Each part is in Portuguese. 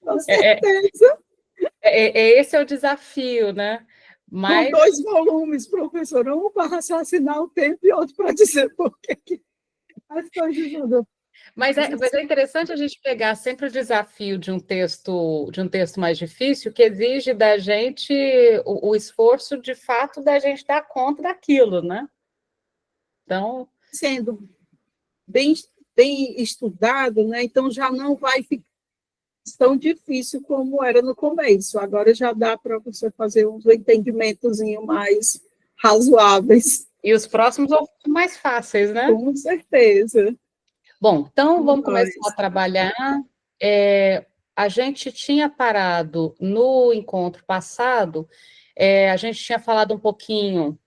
Com É, certeza. esse é o desafio, né? Com Mas 2 volumes, professora, um para raciocinar o tempo e outro para dizer por que as coisas mudam. Mas é interessante a gente pegar sempre o desafio de um texto mais difícil, que exige da gente o esforço de fato da gente dar conta daquilo, né? Então, Sendo bem, bem estudado, né? Então já não vai ficar tão difícil como era no começo. Agora já dá para você fazer uns entendimentos mais razoáveis. e os próximos vão ser mais fáceis, né? Com certeza. Bom, então vamos começar a Mas, trabalhar. É, a gente tinha parado no encontro passado, a gente tinha falado um pouquinho,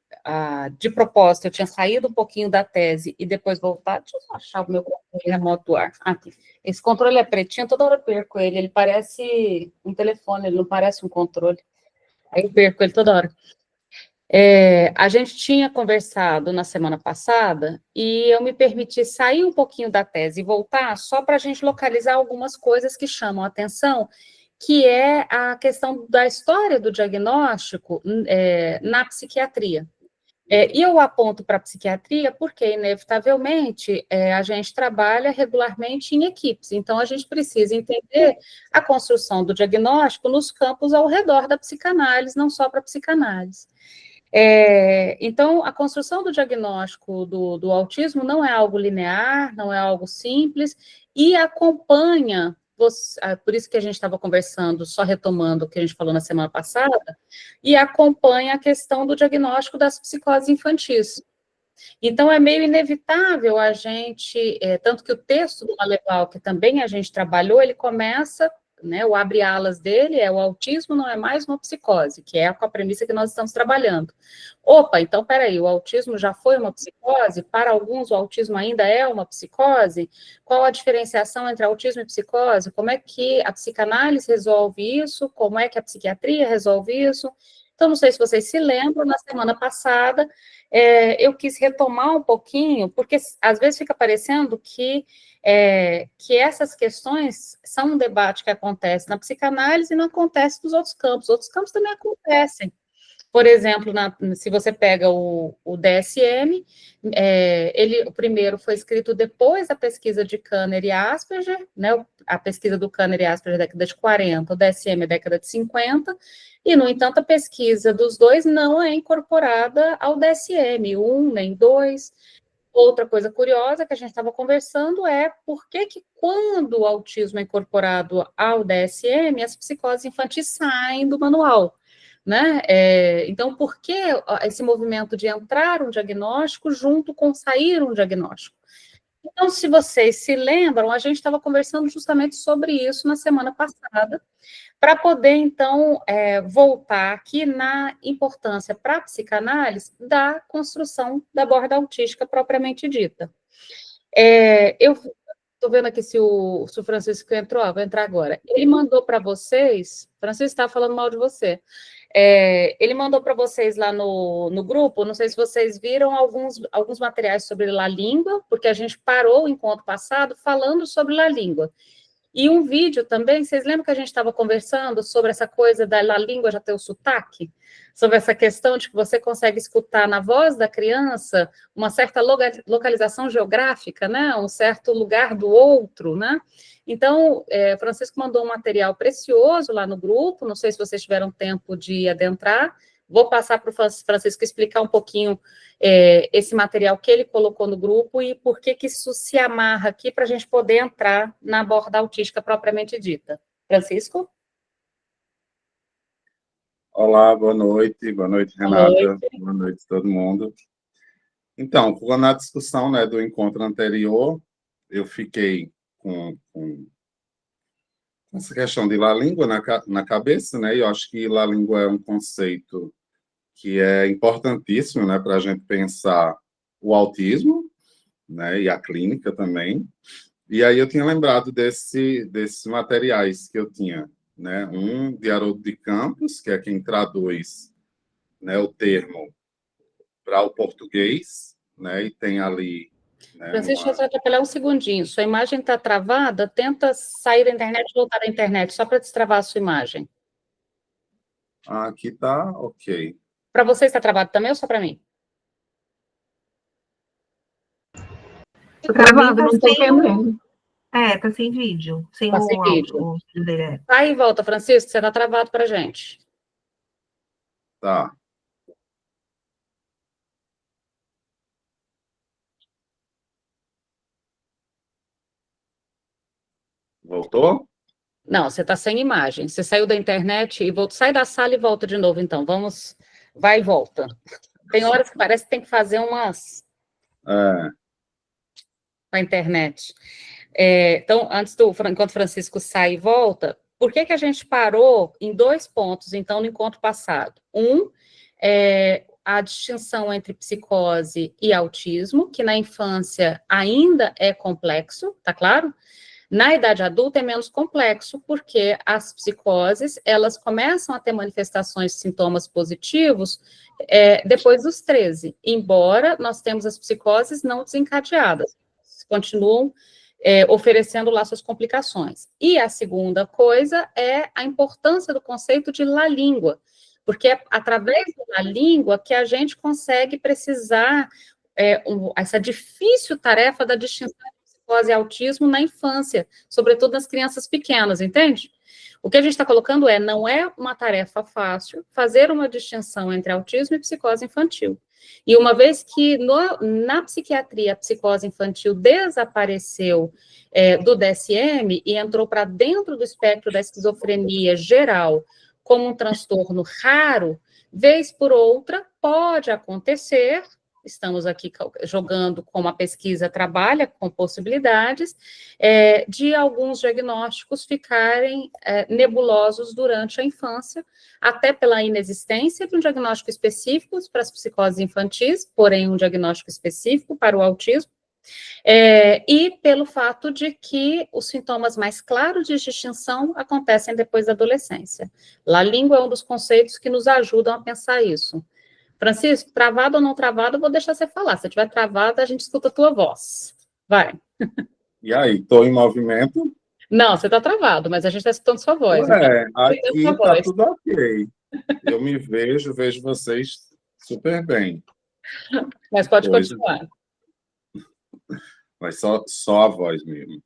de propósito, eu tinha saído um pouquinho da tese e depois voltado. Deixa eu só achar o meu controle remoto do ar. Aqui. Esse controle é pretinho, toda hora eu perco ele. Ele parece um telefone, ele não parece um controle. Aí eu perco ele toda hora. A gente tinha conversado na semana passada e eu me permiti sair um pouquinho da tese e voltar só para a gente localizar algumas coisas que chamam a atenção, que é a questão da história do diagnóstico na psiquiatria. E eu aponto para a psiquiatria porque, inevitavelmente, a gente trabalha regularmente em equipes, então a gente precisa entender a construção do diagnóstico nos campos ao redor da psicanálise, não só para a psicanálise. Então, a construção do diagnóstico do autismo não é algo linear, não é algo simples, e acompanha, por isso que a gente estava conversando, só retomando o que a gente falou na semana passada, e acompanha a questão do diagnóstico das psicoses infantis. Então, é meio inevitável a gente, tanto que o texto do Maleval, que também a gente trabalhou, ele começa, né, o abre-alas dele o autismo não é mais uma psicose, que é com a premissa que nós estamos trabalhando. Opa, então, peraí, o autismo já foi uma psicose? Para alguns, o autismo ainda é uma psicose? Qual a diferenciação entre autismo e psicose? Como é que a psicanálise resolve isso? Como é que a psiquiatria resolve isso? Então, não sei se vocês se lembram, na semana passada, eu quis retomar um pouquinho, porque às vezes fica parecendo que essas questões são um debate que acontece na psicanálise e não acontece nos outros campos também acontecem. Por exemplo, se você pega o DSM, o primeiro foi escrito depois da pesquisa de Kanner e Asperger, né, a pesquisa do Kanner e Asperger da década de 40, o DSM é década de 50, e, no entanto, a pesquisa dos dois não é incorporada ao DSM, nem dois. Outra coisa curiosa que a gente estava conversando é por que quando o autismo é incorporado ao DSM, as psicoses infantis saem do manual, né? Então, por que esse movimento de entrar um diagnóstico junto com sair um diagnóstico? Então, se vocês se lembram, a gente estava conversando justamente sobre isso na semana passada, para poder, então, voltar aqui na importância para a psicanálise da construção da borda autística propriamente dita. Eu estou vendo aqui se o Francisco entrou, vou entrar agora. Ele mandou para vocês, Francisco está falando mal de você, ele mandou para vocês lá no grupo, não sei se vocês viram alguns materiais sobre La Língua, porque a gente parou o encontro passado falando sobre La Língua. E um vídeo também, vocês lembram que a gente estava conversando sobre essa coisa da língua já ter o sotaque? Sobre essa questão de que você consegue escutar na voz da criança uma certa localização geográfica, né? Um certo lugar do outro, né? Então, Francisco mandou um material precioso lá no grupo, não sei se vocês tiveram tempo de adentrar, vou passar para o Francisco explicar um pouquinho esse material que ele colocou no grupo e por que isso se amarra aqui para a gente poder entrar na borda autística propriamente dita. Francisco? Olá, boa noite, Renata, Oi. boa noite todo mundo. Então, na discussão, né, do encontro anterior, eu fiquei com essa questão de La Língua na cabeça, né, e eu acho que La Língua é um conceito que é importantíssimo, né, para a gente pensar o autismo, né, e a clínica também. E aí eu tinha lembrado desses materiais que eu tinha, né, um de Haroldo de Campos, que é quem traduz, né, o termo para o português, né, e tem ali né? Francisco, deixa eu atrapalhar um segundinho. Sua imagem está travada? Tenta sair da internet e voltar da internet, só para destravar a sua imagem. Aqui tá ok. Para você está travado também ou só para mim? Tá travado, Pra mim não tá tô sem vendo. Tá sem vídeo. Sem Tá sem o vídeo. áudio. O vídeo dele é. Sai e volta, Francisco, você está travado para a gente. Tá. Voltou? Não, você está sem imagem. Você saiu da internet e volta. Sai da sala e volta de novo, então. Vamos, vai e volta. Tem horas que parece que tem que fazer umas É, com a internet. Então, enquanto o Francisco sai e volta, por que a gente parou em 2 pontos, então, no encontro passado? A distinção entre psicose e autismo, que na infância ainda é complexo, tá claro? Na idade adulta é menos complexo, porque as psicoses, elas começam a ter manifestações de sintomas positivos depois dos 13, embora nós temos as psicoses não desencadeadas, continuam oferecendo lá suas complicações. E a segunda coisa é a importância do conceito de la língua, porque é através da língua que a gente consegue precisar essa difícil tarefa da distinção psicose e autismo na infância, sobretudo nas crianças pequenas, entende? O que a gente está colocando não é uma tarefa fácil fazer uma distinção entre autismo e psicose infantil. E uma vez que na psiquiatria a psicose infantil desapareceu do DSM e entrou para dentro do espectro da esquizofrenia geral como um transtorno raro, vez por outra pode acontecer. Estamos aqui jogando como a pesquisa trabalha com possibilidades de alguns diagnósticos ficarem nebulosos durante a infância, até pela inexistência de um diagnóstico específico para as psicoses infantis, porém um diagnóstico específico para o autismo, e pelo fato de que os sintomas mais claros de distinção acontecem depois da adolescência. La língua é um dos conceitos que nos ajudam a pensar isso. Francisco, travado ou não travado, eu vou deixar você falar. Se estiver travado, a gente escuta a tua voz. Vai. E aí, estou em movimento? Não, você está travado, mas a gente está escutando sua voz. Aqui está tudo ok. Eu me vejo vocês super bem. Mas pode continuar. Mas só a voz mesmo.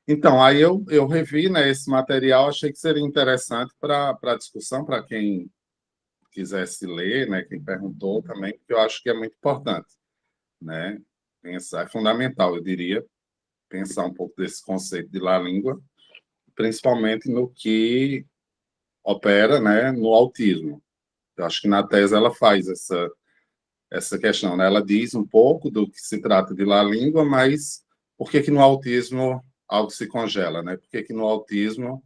Então, aí eu revi, né, esse material, achei que seria interessante para a discussão, para quem quisesse ler, né, quem perguntou também, porque eu acho que é muito importante, né, pensar, é fundamental, eu diria, pensar um pouco desse conceito de la língua, principalmente no que opera, né, no autismo. Eu acho que na tese ela faz essa questão, né, ela diz um pouco do que se trata de la língua, mas por que no autismo algo se congela, né, por que no autismo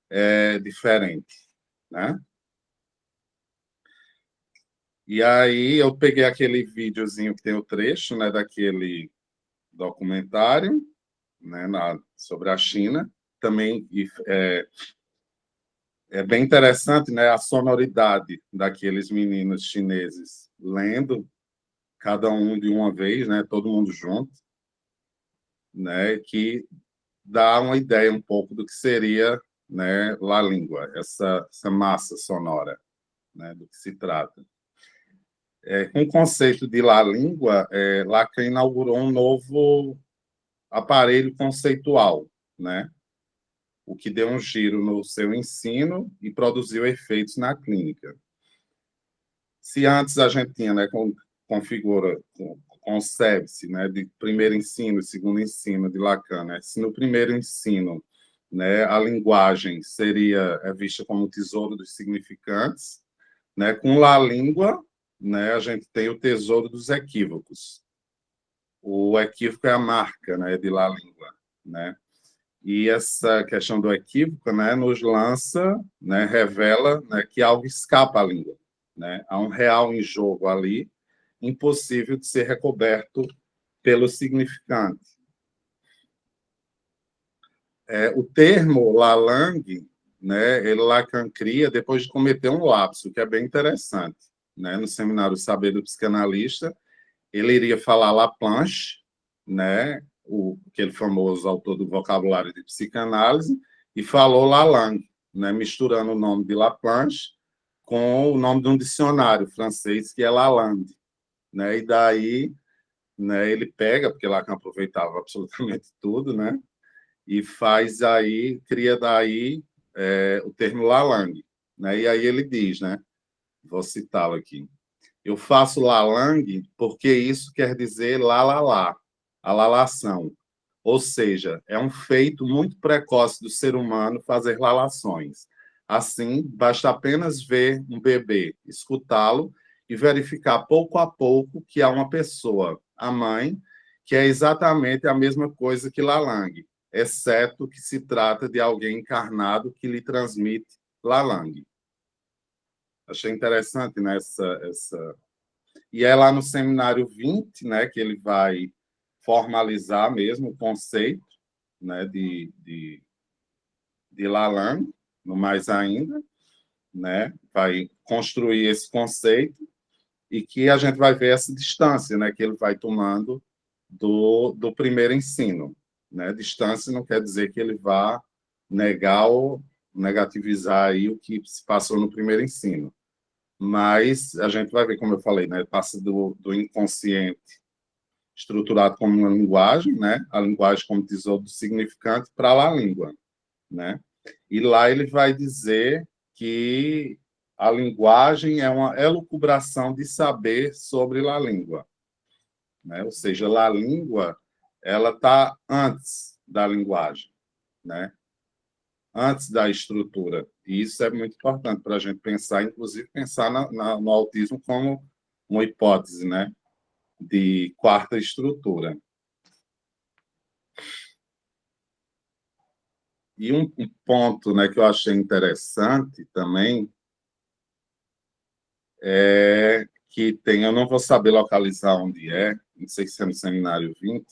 é diferente, né? E aí eu peguei aquele videozinho que tem o trecho, né, daquele documentário, né, sobre a China. Também é bem interessante, né, a sonoridade daqueles meninos chineses lendo, cada um de uma vez, né, todo mundo junto, né, que dá uma ideia um pouco do que seria, né, la língua, essa massa sonora, né, do que se trata. Com o conceito de la língua, Lacan inaugurou um novo aparelho conceitual, né? O que deu um giro no seu ensino e produziu efeitos na clínica. Se antes a gente tinha, né, concebe-se, né, de primeiro ensino e segundo ensino de Lacan, né? Se no primeiro ensino, né, a linguagem seria vista como o tesouro dos significantes, né? Com la língua, né, a gente tem o tesouro dos equívocos. O equívoco é a marca, né, de la língua, né? E essa questão do equívoco, né, nos lança, né, revela, né, que algo escapa à língua, né? Há um real em jogo ali, impossível de ser recoberto pelo significante. O termo la langue, né, Lacan cria depois de cometer um lapso, que é bem interessante. Né, no seminário Saber do Psicanalista, ele iria falar la planche, né, aquele famoso autor do vocabulário de psicanálise, e falou Lalande, né, misturando o nome de Laplanche com o nome de um dicionário francês, que é Lalande. Né, e daí, né, ele pega, porque Lacan aproveitava absolutamente tudo, né, e faz aí, cria daí o termo Lalande. Né, e aí ele diz, né, vou citá-lo aqui, eu faço Lalande porque isso quer dizer lá, a lalação. Ou seja, é um feito muito precoce do ser humano fazer lalações. Assim, basta apenas ver um bebê, escutá-lo e verificar pouco a pouco que há uma pessoa, a mãe, que é exatamente a mesma coisa que Lalang, exceto que se trata de alguém encarnado que lhe transmite Lalang. Achei interessante, né, essa... E é lá no seminário 20, né, que ele vai formalizar mesmo o conceito, né, de Lalang, no mais ainda, né, vai construir esse conceito e que a gente vai ver essa distância, né, que ele vai tomando do primeiro ensino. Né? Distância não quer dizer que ele vá negar ou negativizar aí o que se passou no primeiro ensino. Mas a gente vai ver, como eu falei, né, passa do inconsciente estruturado como uma linguagem, né, a linguagem como tesouro do significante, para lá a língua. Né? E lá ele vai dizer que a linguagem é uma elucubração de saber sobre a língua. Né? Ou seja, a língua ela está antes da linguagem, né? Antes da estrutura. E isso é muito importante para a gente pensar, inclusive pensar no autismo como uma hipótese, né? De quarta estrutura. E um ponto, né, que eu achei interessante também é que tem, eu não vou saber localizar onde não sei se é no seminário 20,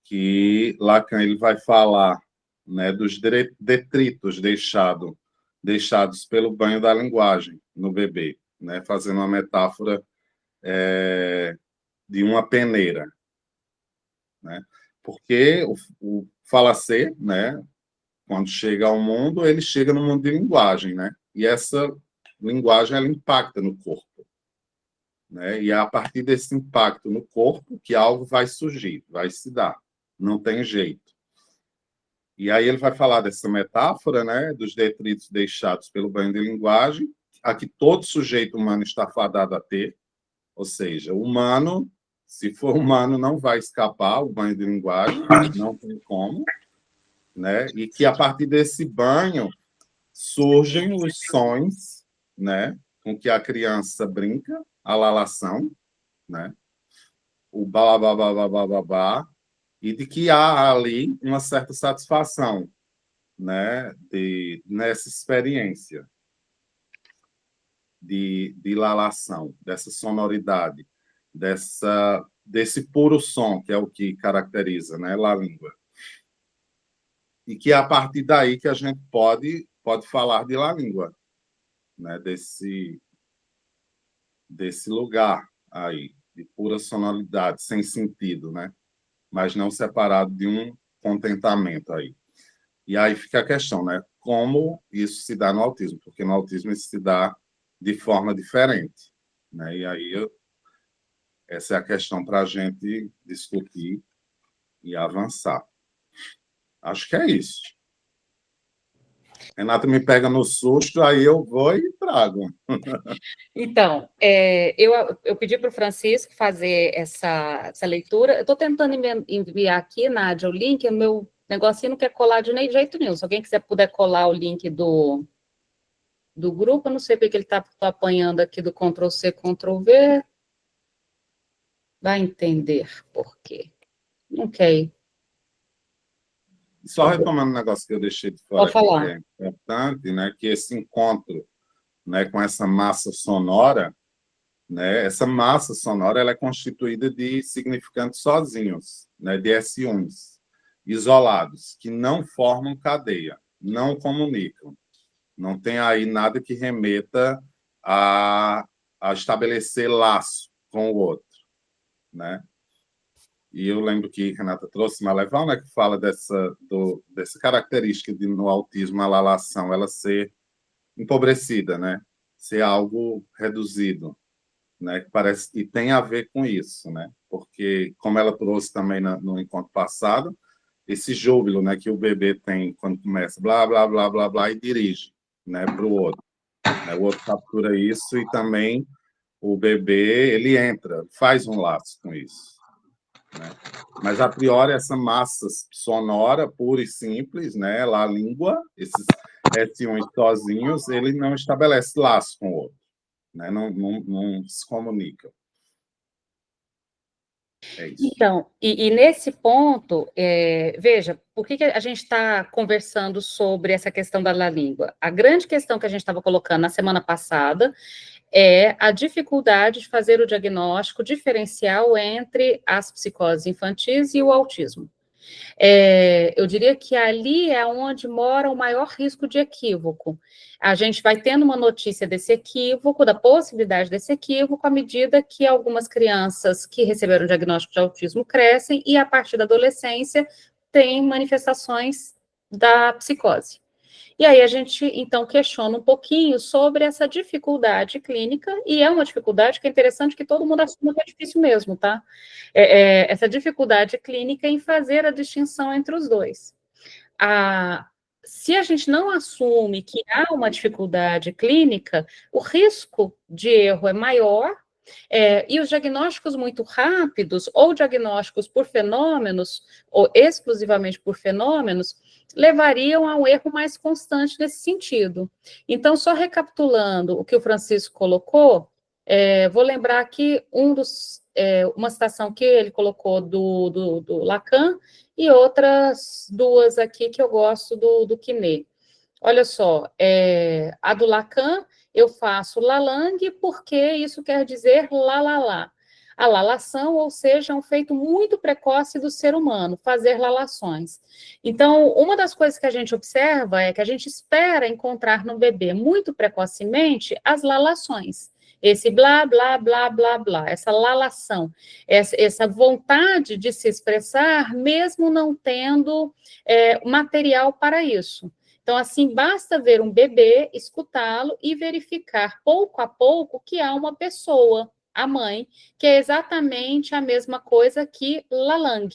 que Lacan ele vai falar, né, dos detritos deixados pelo banho da linguagem no bebê, né, fazendo uma metáfora de uma peneira. Né, porque o falacer, né, quando chega ao mundo, ele chega no mundo de linguagem, né, e essa linguagem ela impacta no corpo. Né? E é a partir desse impacto no corpo que algo vai surgir, vai se dar. Não tem jeito. E aí ele vai falar dessa metáfora, né, dos detritos deixados pelo banho de linguagem, a que todo sujeito humano está fadado a ter, ou seja, o humano, se for humano, não vai escapar o banho de linguagem, não tem como, né? E que a partir desse banho surgem os sons, né, com que a criança brinca, a lalação, né? O babá, e de que há ali uma certa satisfação, né, nessa experiência de lalação, dessa sonoridade, desse puro som, que é o que caracteriza, né, a língua. E que é a partir daí que a gente pode falar de la língua, né, desse lugar aí, de pura sonoridade, sem sentido, né? Mas não separado de um contentamento aí. E aí fica a questão, né? Como isso se dá no autismo? Porque no autismo isso se dá de forma diferente, né? E aí essa é a questão para a gente discutir e avançar. Acho que é isso. Renato me pega no susto, aí eu vou e trago. Então, eu pedi para o Francisco fazer essa leitura. Eu estou tentando enviar aqui, Nádia, o link, o meu negocinho não quer colar de nem jeito nenhum. Se alguém puder colar o link do grupo, eu não sei porque ele está apanhando aqui do Ctrl+C, Ctrl+V. Vai entender por quê. Não quer ir. Só retomando um negócio que eu deixei de fora, aqui, que é importante, né, que esse encontro, né, com essa massa sonora, né, essa massa sonora ela é constituída de significantes sozinhos, né, de S1s, isolados, que não formam cadeia, não comunicam. Não tem aí nada que remeta a estabelecer laço com o outro. Né? E eu lembro que Renata trouxe Maleval, né, que fala dessa característica de, no autismo, a lalação, ela ser empobrecida, né? Ser algo reduzido, né? Que parece, e tem a ver com isso, né? Porque, como ela trouxe também no encontro passado, esse júbilo, né, que o bebê tem quando começa blá, blá, blá, blá, blá, e dirige, né, para o outro. Né? O outro captura isso e também o bebê, ele entra, faz um laço com isso. Né? Mas, a priori, essa massa sonora, pura e simples, né? A língua, esses S1 sozinhos, ele não estabelece laço com o outro, né? Não se comunica. É isso. Então, e nesse ponto, veja, por que a gente está conversando sobre essa questão da língua? A grande questão que a gente estava colocando na semana passada é a dificuldade de fazer o diagnóstico diferencial entre as psicoses infantis e o autismo. Eu diria que ali é onde mora o maior risco de equívoco. A gente vai tendo uma notícia desse equívoco, da possibilidade desse equívoco, à medida que algumas crianças que receberam o diagnóstico de autismo crescem e, a partir da adolescência, têm manifestações da psicose. E aí a gente, então, questiona um pouquinho sobre essa dificuldade clínica, e é uma dificuldade que é interessante que todo mundo assuma que é difícil mesmo, tá? Essa dificuldade clínica em fazer a distinção entre os dois. Se a gente não assume que há uma dificuldade clínica, o risco de erro é maior, e os diagnósticos muito rápidos, ou diagnósticos por fenômenos, ou exclusivamente por fenômenos, levariam a um erro mais constante nesse sentido. Então, só recapitulando o que o Francisco colocou, vou lembrar aqui uma citação que ele colocou do Lacan, e outras duas aqui que eu gosto do Quinet. Olha só, a do Lacan, eu faço lalang porque isso quer dizer lá. A lalação, ou seja, é um feito muito precoce do ser humano, fazer lalações. Então, uma das coisas que a gente observa é que a gente espera encontrar no bebê muito precocemente as lalações. Esse blá, blá, blá, blá, blá, essa lalação, essa vontade de se expressar, mesmo não tendo material para isso. Então, assim, basta ver um bebê, escutá-lo e verificar pouco a pouco que há uma pessoa, a mãe, que é exatamente a mesma coisa que lalang,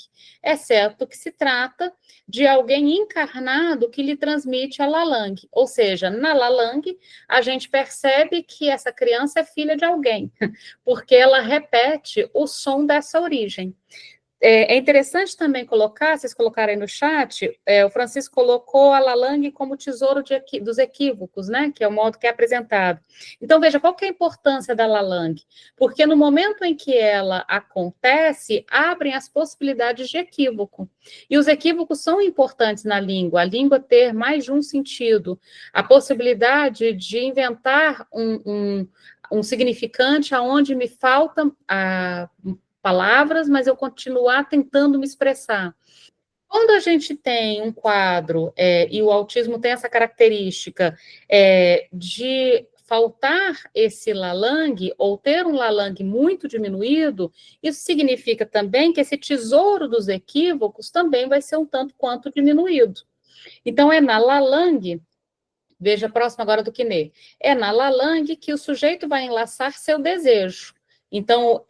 exceto que se trata de alguém encarnado que lhe transmite a lalang, ou seja, na lalang a gente percebe que essa criança é filha de alguém, porque ela repete o som dessa origem. É interessante também colocar, vocês colocaram aí no chat, o Francisco colocou a lalang como tesouro dos equívocos, né, que é o modo que é apresentado. Então, veja, qual que é a importância da lalang? Porque no momento em que ela acontece, abrem as possibilidades de equívoco. E os equívocos são importantes na língua, a língua ter mais de um sentido, a possibilidade de inventar um significante aonde me falta palavras, mas eu continuar tentando me expressar. Quando a gente tem um quadro, e o autismo tem essa característica de faltar esse lalang, ou ter um lalang muito diminuído, isso significa também que esse tesouro dos equívocos também vai ser um tanto quanto diminuído. Então, é na lalang, veja próximo agora do Quinet, é na lalang que o sujeito vai enlaçar seu desejo. Então,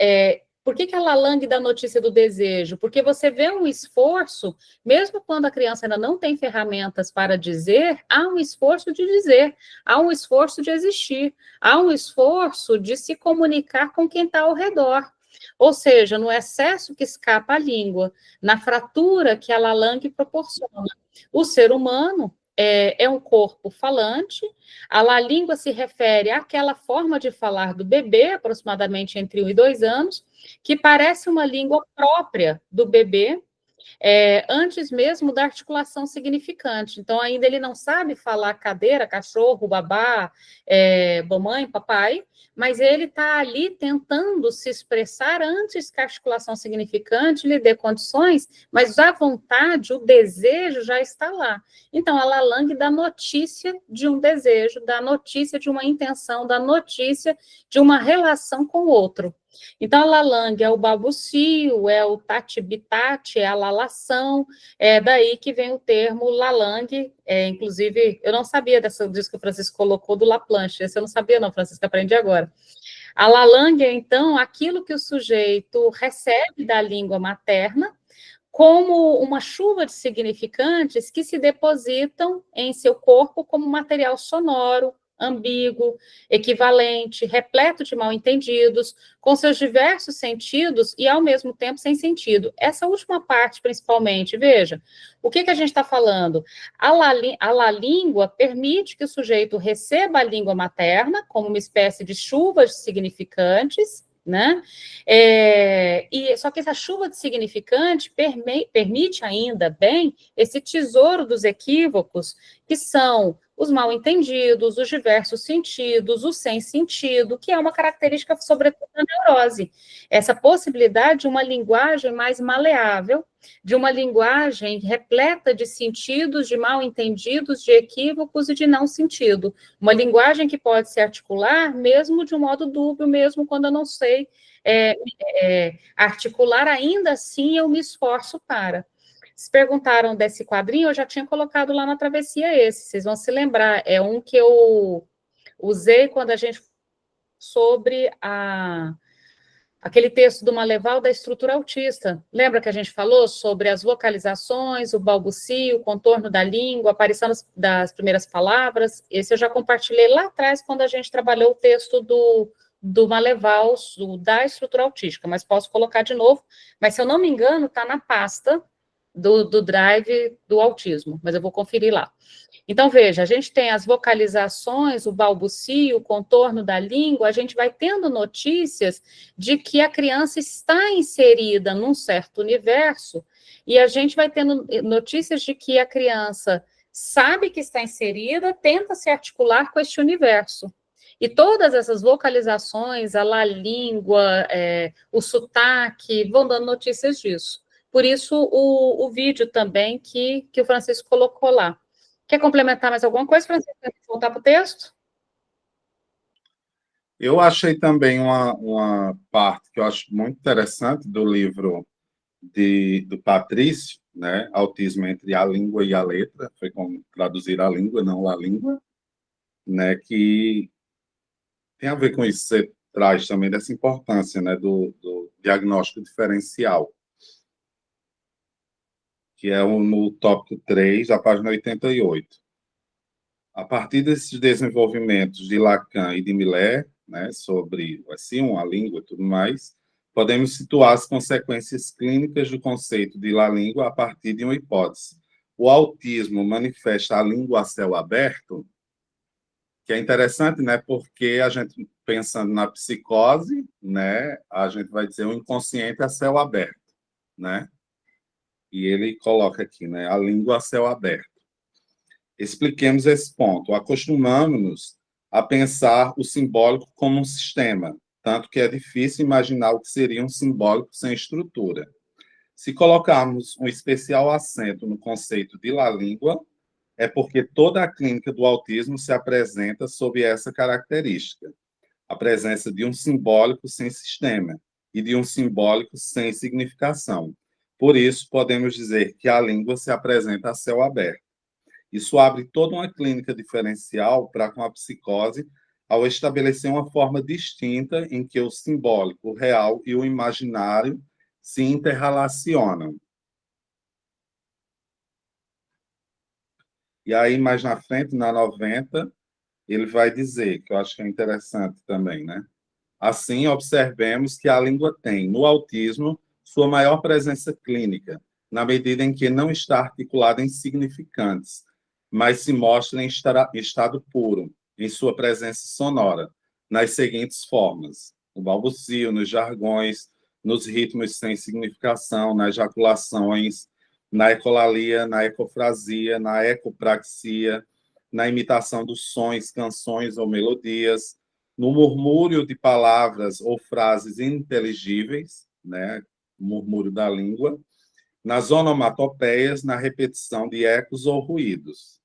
por que a lalang dá notícia do desejo? Porque você vê um esforço, mesmo quando a criança ainda não tem ferramentas para dizer, há um esforço de dizer, há um esforço de existir, há um esforço de se comunicar com quem está ao redor. Ou seja, no excesso que escapa a língua, na fratura que a lalang proporciona. O ser humano é um corpo falante, a língua se refere àquela forma de falar do bebê, aproximadamente entre 1 e 2 anos, que parece uma língua própria do bebê, antes mesmo da articulação significante. Então, ainda ele não sabe falar cadeira, cachorro, babá, mamãe, papai, mas ele está ali tentando se expressar antes que a articulação significante lhe dê condições, mas a vontade, o desejo já está lá. Então, a lalang dá notícia de um desejo, dá notícia de uma intenção, dá notícia de uma relação com o outro. Então, a lalang é o balbucio, é o tati-bitate, é a lalação, é daí que vem o termo lalang, inclusive, eu não sabia disso que o Francisco colocou do Laplanche, esse eu não sabia não, Francisco, aprendi agora. A lalang é, então, aquilo que o sujeito recebe da língua materna, como uma chuva de significantes que se depositam em seu corpo como material sonoro, ambíguo, equivalente, repleto de mal-entendidos, com seus diversos sentidos e, ao mesmo tempo, sem sentido. Essa última parte, principalmente, veja, o que a gente está falando? A língua permite que o sujeito receba a língua materna como uma espécie de chuva de significantes, né? Só que essa chuva de significante permite ainda bem esse tesouro dos equívocos, que são os mal-entendidos, os diversos sentidos, o sem sentido, que é uma característica, sobretudo, da neurose. Essa possibilidade de uma linguagem mais maleável, de uma linguagem repleta de sentidos, de mal-entendidos, de equívocos e de não sentido. Uma linguagem que pode se articular mesmo de um modo dúbio, mesmo quando eu não sei articular, ainda assim eu me esforço para. Se perguntaram desse quadrinho, eu já tinha colocado lá na travessia esse, vocês vão se lembrar, é um que eu usei quando a gente sobre aquele texto do Maleval da estrutura autista. Lembra que a gente falou sobre as vocalizações, o balbucio, o contorno da língua, a aparição das primeiras palavras? Esse eu já compartilhei lá atrás, quando a gente trabalhou o texto do Maleval, da estrutura autística, mas posso colocar de novo. Mas, se eu não me engano, está na pasta do Drive do autismo, mas eu vou conferir lá. Então, veja, a gente tem as vocalizações, o balbucio, o contorno da língua, a gente vai tendo notícias de que a criança está inserida num certo universo, e a gente vai tendo notícias de que a criança sabe que está inserida, tenta se articular com este universo. E todas essas vocalizações, a língua, o sotaque, vão dando notícias disso. Por isso, o vídeo também que o Francisco colocou lá. Quer complementar mais alguma coisa, Francisco, antes de voltar para o texto? Eu achei também uma parte que eu acho muito interessante do livro do Patrício, né? Autismo entre a língua e a letra, foi como traduzir a língua, não a língua, né? Que tem a ver com isso, você traz também dessa importância, né? Do diagnóstico diferencial, que é no tópico 3, da página 88. A partir desses desenvolvimentos de Lacan e de Miller, né, sobre o S1, a língua e tudo mais, podemos situar as consequências clínicas do conceito de la língua a partir de uma hipótese. O autismo manifesta a língua a céu aberto, que é interessante, né, porque a gente, pensando na psicose, né, a gente vai dizer o inconsciente a céu aberto, né? E ele coloca aqui, né, a língua a céu aberto. Expliquemos esse ponto. Acostumamos-nos a pensar o simbólico como um sistema, tanto que é difícil imaginar o que seria um simbólico sem estrutura. Se colocarmos um especial acento no conceito de la língua, é porque toda a clínica do autismo se apresenta sob essa característica, a presença de um simbólico sem sistema e de um simbólico sem significação. Por isso, podemos dizer que a língua se apresenta a céu aberto. Isso abre toda uma clínica diferencial para com a psicose, ao estabelecer uma forma distinta em que o simbólico, o real e o imaginário se interrelacionam. E aí, mais na frente, na 90, ele vai dizer, que eu acho que é interessante também, né? Assim, observemos que a língua tem, no autismo, sua maior presença clínica, na medida em que não está articulada em significantes, mas se mostra em estado puro, em sua presença sonora, nas seguintes formas: no balbucio, nos jargões, nos ritmos sem significação, nas jaculações, na ecolalia, na ecofrasia, na ecopraxia, na imitação dos sons, canções ou melodias, no murmúrio de palavras ou frases ininteligíveis, né, o murmúrio da língua, nas onomatopeias, na repetição de ecos ou ruídos.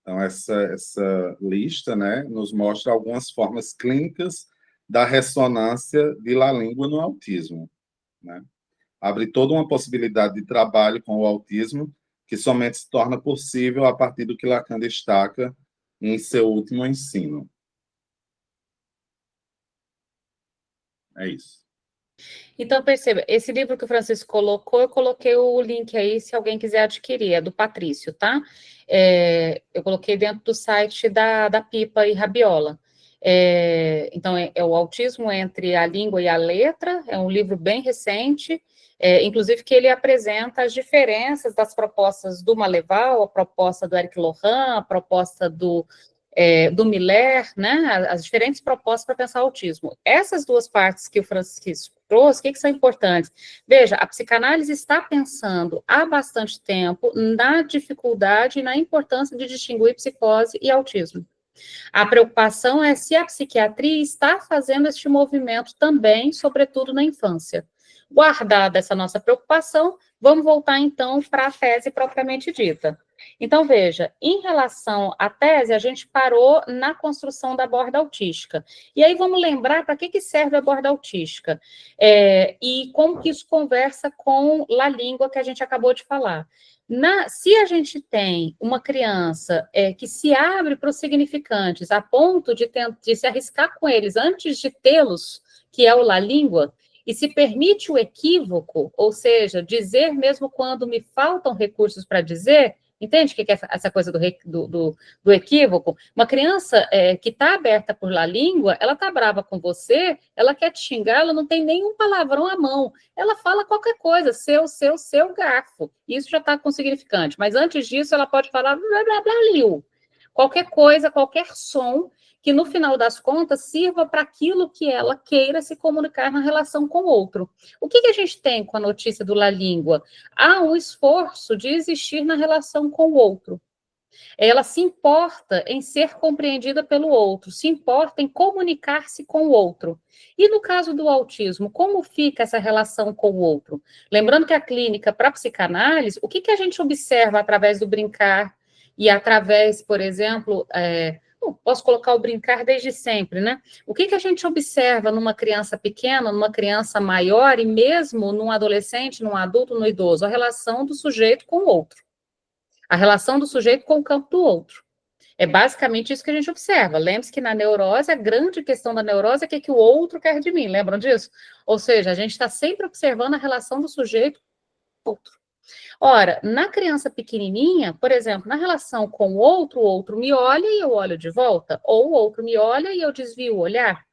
Então, essa lista, né, nos mostra algumas formas clínicas da ressonância de La Língua no autismo, né? Abre toda uma possibilidade de trabalho com o autismo que somente se torna possível a partir do que Lacan destaca em seu último ensino. É isso. Então, perceba, esse livro que o Francisco colocou, eu coloquei o link aí, se alguém quiser adquirir, é do Patrício, tá? Eu coloquei dentro do site da Pipa e Rabiola. Então, é o Autismo entre a Língua e a Letra, é um livro bem recente, inclusive que ele apresenta as diferenças das propostas do Maleval, a proposta do Eric Lohan, a proposta do Miller, né, as diferentes propostas para pensar o autismo. Essas duas partes que o Francisco trouxe, o que são importantes? Veja, a psicanálise está pensando há bastante tempo na dificuldade e na importância de distinguir psicose e autismo. A preocupação é se a psiquiatria está fazendo este movimento também, sobretudo na infância. Guardada essa nossa preocupação, vamos voltar então para a tese propriamente dita. Então, veja, em relação à tese, a gente parou na construção da borda autística. E aí vamos lembrar para que serve a borda autística e como que isso conversa com La Língua que a gente acabou de falar. Se a gente tem uma criança que se abre para os significantes a ponto de se arriscar com eles antes de tê-los, que é o La Língua, e se permite o equívoco, ou seja, dizer mesmo quando me faltam recursos para dizer, entende o que é essa coisa do equívoco? Uma criança que está aberta por La Língua, ela está brava com você, ela quer te xingar, ela não tem nenhum palavrão à mão, ela fala qualquer coisa, seu garfo, isso já está com significante, mas antes disso ela pode falar blá, blá, blá, liu. Qualquer coisa, qualquer som que no final das contas sirva para aquilo que ela queira se comunicar na relação com o outro. O que a gente tem com a notícia do La Língua? Há um esforço de existir na relação com o outro. Ela se importa em ser compreendida pelo outro, se importa em comunicar-se com o outro. E no caso do autismo, como fica essa relação com o outro? Lembrando que a clínica para psicanálise, o que a gente observa através do brincar e através, por exemplo, posso colocar o brincar desde sempre, né? O que a gente observa numa criança pequena, numa criança maior e mesmo num adolescente, num adulto, no idoso? A relação do sujeito com o outro. A relação do sujeito com o campo do outro. É basicamente isso que a gente observa. Lembre-se que na neurose, a grande questão da neurose é o que o outro quer de mim. Lembram disso? Ou seja, a gente está sempre observando a relação do sujeito com o outro. Ora, na criança pequenininha, por exemplo, na relação com o outro me olha e eu olho de volta, ou o outro me olha e eu desvio o olhar,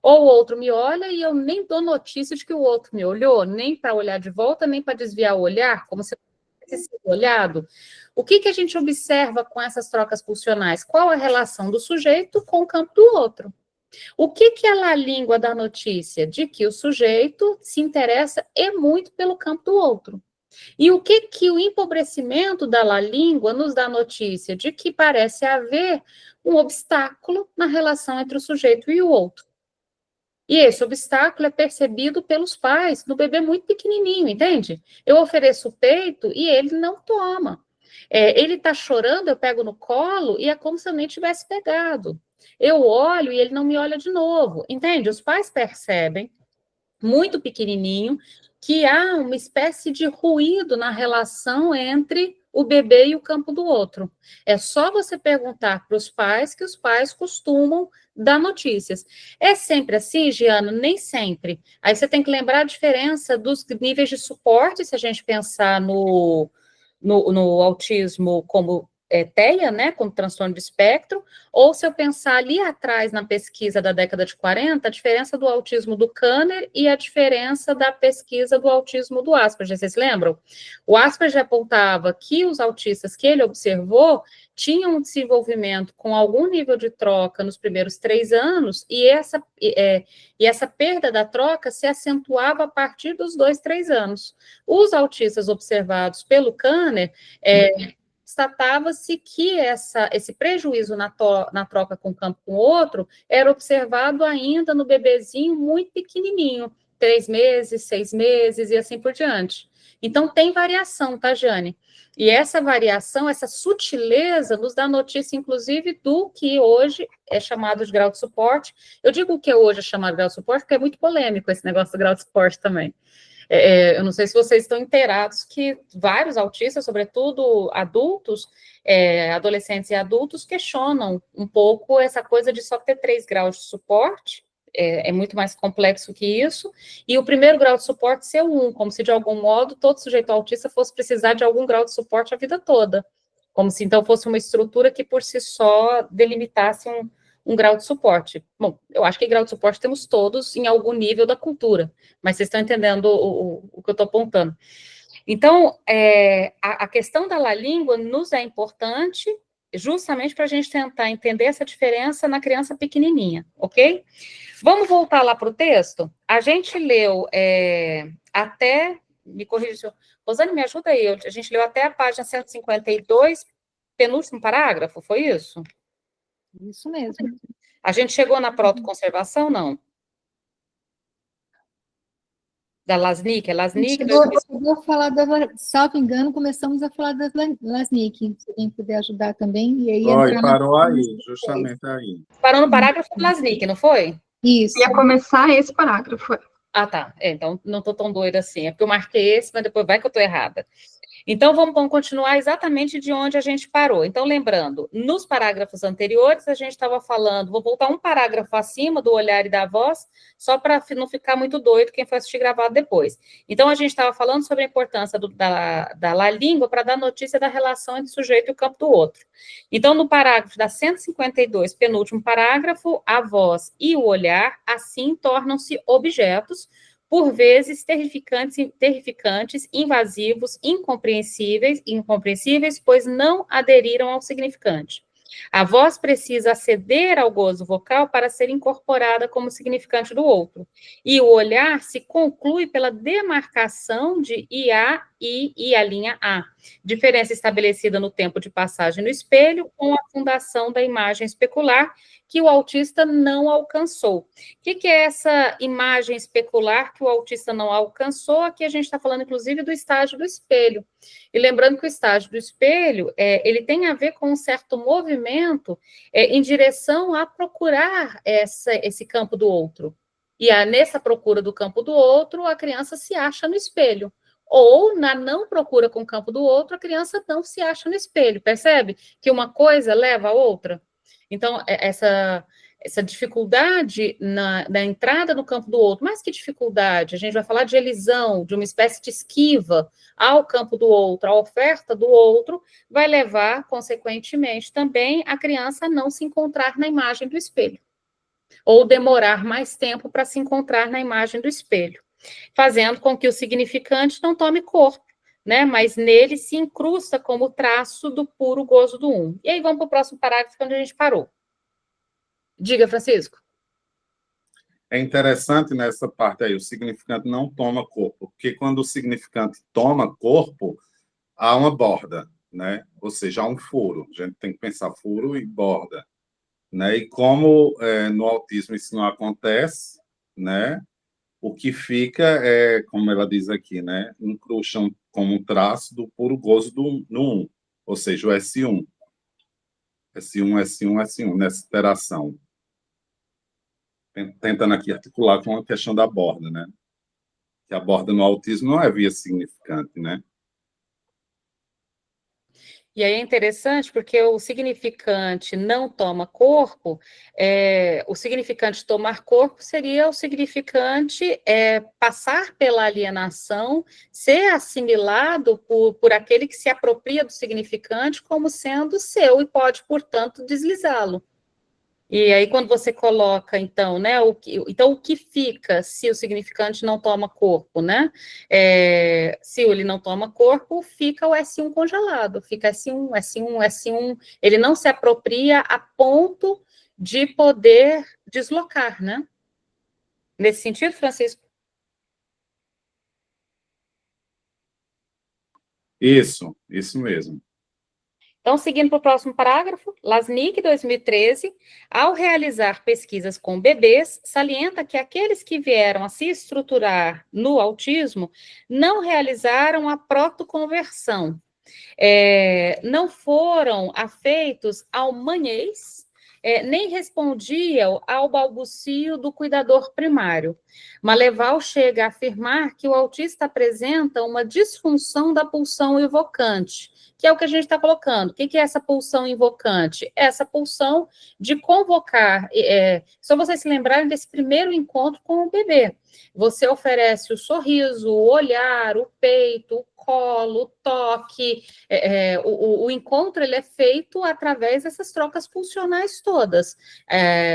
ou o outro me olha e eu nem dou notícia de que o outro me olhou, nem para olhar de volta, nem para desviar o olhar, como se eu tivesse sido olhado. O que a gente observa com essas trocas pulsionais? Qual a relação do sujeito com o campo do outro? O que é a língua da notícia? De que o sujeito se interessa muito pelo campo do outro. E o que o empobrecimento da La Língua nos dá notícia? De que parece haver um obstáculo na relação entre o sujeito e o outro. E esse obstáculo é percebido pelos pais, no bebê muito pequenininho, entende? Eu ofereço o peito e ele não toma. Ele está chorando, eu pego no colo e é como se eu nem tivesse pegado. Eu olho e ele não me olha de novo, entende? Os pais percebem, muito pequenininho, que há uma espécie de ruído na relação entre o bebê e o campo do outro. É só você perguntar para os pais que os pais costumam dar notícias. É sempre assim, Giano? Nem sempre. Aí você tem que lembrar a diferença dos níveis de suporte, se a gente pensar no autismo como TEA, né, como transtorno de espectro, ou se eu pensar ali atrás na pesquisa da década de 40, a diferença do autismo do Kanner e a diferença da pesquisa do autismo do Asperger, vocês lembram? O Asperger apontava que os autistas que ele observou tinham um desenvolvimento com algum nível de troca nos primeiros 3 anos, e essa perda da troca se acentuava a partir dos 2, 3 anos. Os autistas observados pelo Kanner, constatava-se que esse prejuízo na troca com o campo com o outro era observado ainda no bebezinho muito pequenininho. 3 meses, 6 meses e assim por diante. Então, tem variação, tá, Jane? E essa variação, essa sutileza, nos dá notícia, inclusive, do que hoje é chamado de grau de suporte. Eu digo que hoje é chamado de grau de suporte porque é muito polêmico esse negócio do grau de suporte também. Eu não sei se vocês estão inteirados que vários autistas, sobretudo adultos, adolescentes e adultos, questionam um pouco essa coisa de só ter 3 graus de suporte. É muito mais complexo que isso, e o primeiro grau de suporte ser o 1, como se de algum modo todo sujeito autista fosse precisar de algum grau de suporte a vida toda, como se então fosse uma estrutura que por si só delimitasse um grau de suporte. Bom, eu acho que grau de suporte temos todos em algum nível da cultura, mas vocês estão entendendo o que eu estou apontando. Então, a questão da língua nos é importante justamente para a gente tentar entender essa diferença na criança pequenininha, ok? Vamos voltar lá para o texto? A gente leu até, me corrija, Rosane, me ajuda aí, a gente leu até a página 152, penúltimo parágrafo, foi isso? Isso mesmo. A gente chegou na protoconservação, não? Da Lasnik, Lasnik... Chegou a falar salvo engano, começamos a falar das Lasnik, se alguém puder ajudar também, e aí... Parou aí, justamente aí. Parou no parágrafo da Lasnik, não foi? Isso. Ia começar esse parágrafo. Ah, tá. Então não estou tão doida assim. É porque eu marquei esse, mas depois vai que eu estou errada. Então, vamos continuar exatamente de onde a gente parou. Então, lembrando, nos parágrafos anteriores, a gente estava falando, vou voltar um parágrafo acima do olhar e da voz, só para não ficar muito doido quem for assistir gravado depois. Então, a gente estava falando sobre a importância da língua para dar notícia da relação entre o sujeito e o campo do outro. Então, no parágrafo da 152, penúltimo parágrafo, a voz e o olhar, assim, tornam-se objetos, por vezes terrificantes, invasivos, incompreensíveis, pois não aderiram ao significante. A voz precisa aceder ao gozo vocal para ser incorporada como significante do outro. E o olhar se conclui pela demarcação de IA e a linha A, diferença estabelecida no tempo de passagem no espelho com a fundação da imagem especular que o autista não alcançou. O que é essa imagem especular que o autista não alcançou? Aqui a gente está falando, inclusive, do estágio do espelho. E lembrando que o estágio do espelho, ele tem a ver com um certo movimento em direção a procurar esse campo do outro. E nessa procura do campo do outro, a criança se acha no espelho. Ou, na não procura com o campo do outro, a criança não se acha no espelho. Percebe que uma coisa leva a outra? Então, essa dificuldade na entrada no campo do outro, mais que dificuldade, a gente vai falar de elisão, de uma espécie de esquiva ao campo do outro, à oferta do outro, vai levar, consequentemente, também a criança a não se encontrar na imagem do espelho, ou demorar mais tempo para se encontrar na imagem do espelho, fazendo com que o significante não tome corpo, né? Mas nele se incrusta como traço do puro gozo do um. E aí vamos para o próximo parágrafo, onde a gente parou. Diga, Francisco. É interessante nessa parte aí, o significante não toma corpo, porque quando o significante toma corpo, há uma borda, né? Ou seja, há um furo. A gente tem que pensar furo e borda, né? E como no autismo isso não acontece, né? O que fica é, como ela diz aqui, né? Incrustam como um traço do puro gozo no 1, ou seja, o S1. S1, S1, S1, nessa interação. Tentando aqui articular com a questão da borda, né? Que a borda no autismo não é via significante, né? E aí é interessante porque o significante não toma corpo, o significante tomar corpo seria o significante passar pela alienação, ser assimilado por aquele que se apropria do significante como sendo seu e pode, portanto, deslizá-lo. E aí, quando você coloca, então, né, o que fica se o significante não toma corpo, né? Se ele não toma corpo, fica o S1 congelado, fica S1, S1, S1, ele não se apropria a ponto de poder deslocar, né? Nesse sentido, Francisco? Isso mesmo. Então, seguindo para o próximo parágrafo, Lasnik, 2013, ao realizar pesquisas com bebês, salienta que aqueles que vieram a se estruturar no autismo não realizaram a protoconversão, não foram afeitos ao manhês, nem respondiam ao balbucio do cuidador primário. Maleval chega a afirmar que o autista apresenta uma disfunção da pulsão invocante, que é o que a gente está colocando. O que é essa pulsão invocante? Essa pulsão de convocar, só vocês se lembrarem desse primeiro encontro com o bebê. Você oferece o sorriso, o olhar, o peito, o colo, o toque. O encontro ele é feito através dessas trocas pulsionais todas.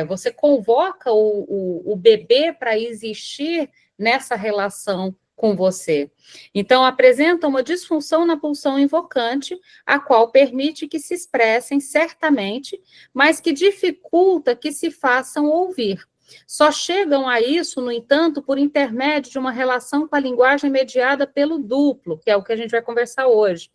Você convoca o bebê para existir nessa relação com você. Então, apresenta uma disfunção na pulsão invocante, a qual permite que se expressem certamente, mas que dificulta que se façam ouvir. Só chegam a isso, no entanto, por intermédio de uma relação com a linguagem mediada pelo duplo, que é o que a gente vai conversar hoje,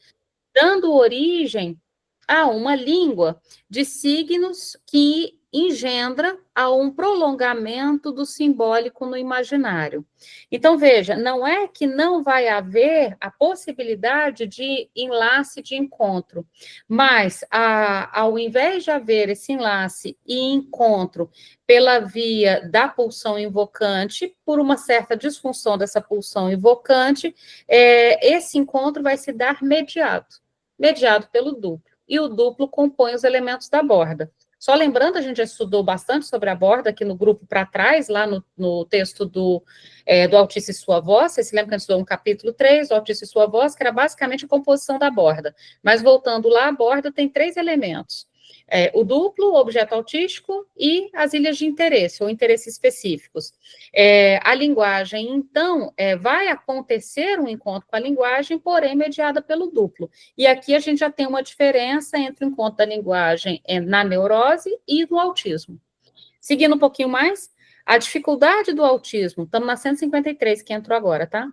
dando origem a uma língua de signos que engendra a um prolongamento do simbólico no imaginário. Então, veja, não é que não vai haver a possibilidade de enlace de encontro, mas ao invés de haver esse enlace e encontro pela via da pulsão invocante, por uma certa disfunção dessa pulsão invocante, esse encontro vai se dar mediado pelo duplo. E o duplo compõe os elementos da borda. Só lembrando, a gente já estudou bastante sobre a borda aqui no grupo para trás, lá no texto do Autista e Sua Voz. Vocês se lembram que a gente estudou no capítulo 3, do Autista e Sua Voz, que era basicamente a composição da borda. Mas voltando lá, a borda tem 3 elementos. O duplo, o objeto autístico e as ilhas de interesse, ou interesses específicos. A linguagem, então, vai acontecer um encontro com a linguagem, porém mediada pelo duplo. E aqui a gente já tem uma diferença entre o encontro da linguagem na neurose e no autismo. Seguindo um pouquinho mais, a dificuldade do autismo, estamos na 153 que entrou agora, tá?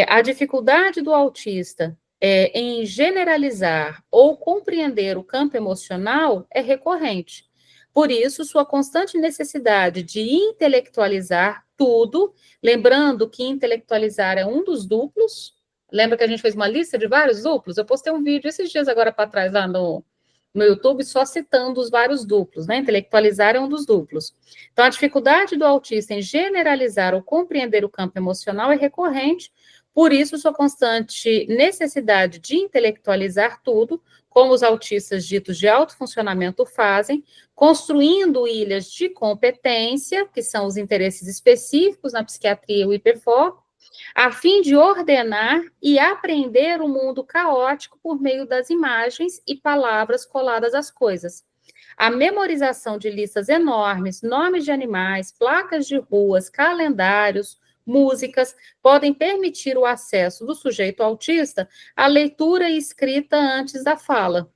A dificuldade do autista em generalizar ou compreender o campo emocional é recorrente. Por isso, sua constante necessidade de intelectualizar tudo, lembrando que intelectualizar é um dos duplos. Lembra que a gente fez uma lista de vários duplos? Eu postei um vídeo esses dias agora para trás lá no YouTube, só citando os vários duplos, né? Intelectualizar é um dos duplos. Então, a dificuldade do autista em generalizar ou compreender o campo emocional é recorrente. Por isso, sua constante necessidade de intelectualizar tudo, como os autistas ditos de alto funcionamento fazem, construindo ilhas de competência, que são os interesses específicos na psiquiatria e o hiperfoco, a fim de ordenar e aprender o mundo caótico por meio das imagens e palavras coladas às coisas. A memorização de listas enormes, nomes de animais, placas de ruas, calendários, músicas, podem permitir o acesso do sujeito autista à leitura e escrita antes da fala.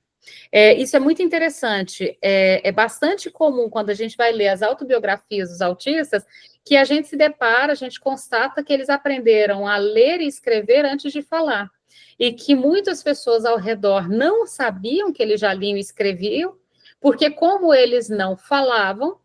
Isso é muito interessante. É bastante comum, quando a gente vai ler as autobiografias dos autistas, que a gente se depara, a gente constata que eles aprenderam a ler e escrever antes de falar. E que muitas pessoas ao redor não sabiam que eles já liam e escreviam, porque como eles não falavam,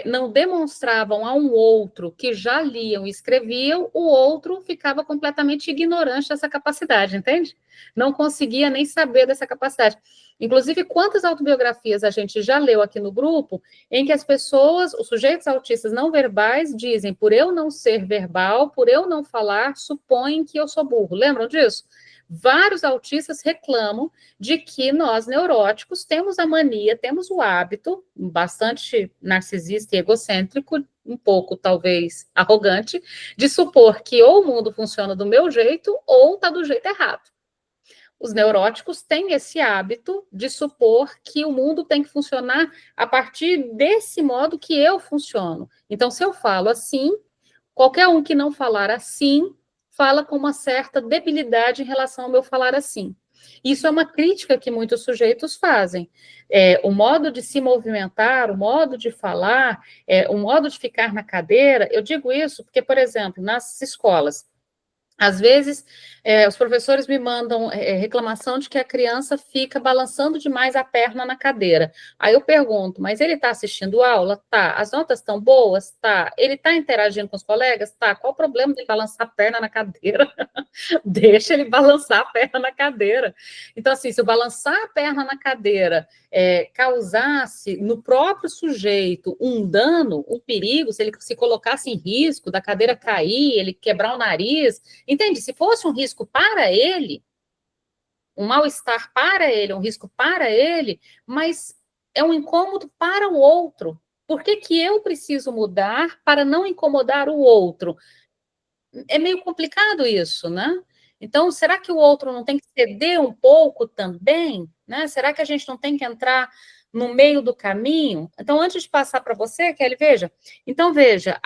não demonstravam a um outro que já liam e escreviam, o outro ficava completamente ignorante dessa capacidade, entende? Não conseguia nem saber dessa capacidade. Inclusive, quantas autobiografias a gente já leu aqui no grupo, em que as pessoas, os sujeitos autistas não verbais, dizem, por eu não ser verbal, por eu não falar, supõem que eu sou burro. Lembram disso? Vários autistas reclamam de que nós, neuróticos, temos a mania, temos o hábito, bastante narcisista e egocêntrico, um pouco, talvez, arrogante, de supor que ou o mundo funciona do meu jeito ou está do jeito errado. Os neuróticos têm esse hábito de supor que o mundo tem que funcionar a partir desse modo que eu funciono. Então, se eu falo assim, qualquer um que não falar assim, fala com uma certa debilidade em relação ao meu falar assim. Isso é uma crítica que muitos sujeitos fazem. O modo de se movimentar, o modo de falar, o modo de ficar na cadeira, eu digo isso porque, por exemplo, nas escolas, Às vezes, os professores me mandam reclamação de que a criança fica balançando demais a perna na cadeira. Aí eu pergunto, mas ele está assistindo aula? Tá. As notas estão boas? Tá. Ele está interagindo com os colegas? Tá. Qual o problema de balançar a perna na cadeira? Deixa ele balançar a perna na cadeira. Então, assim, se eu balançar a perna na cadeira causasse no próprio sujeito um dano, um perigo, se ele se colocasse em risco da cadeira cair, ele quebrar o nariz, entende? Se fosse um risco para ele, um mal-estar para ele, um risco para ele, mas é um incômodo para o outro. Por que que eu preciso mudar para não incomodar o outro? É meio complicado isso, né? Então, será que o outro não tem que ceder um pouco também? Né? Será que a gente não tem que entrar no meio do caminho? Então, antes de passar para você, Kelly, veja. Então, veja,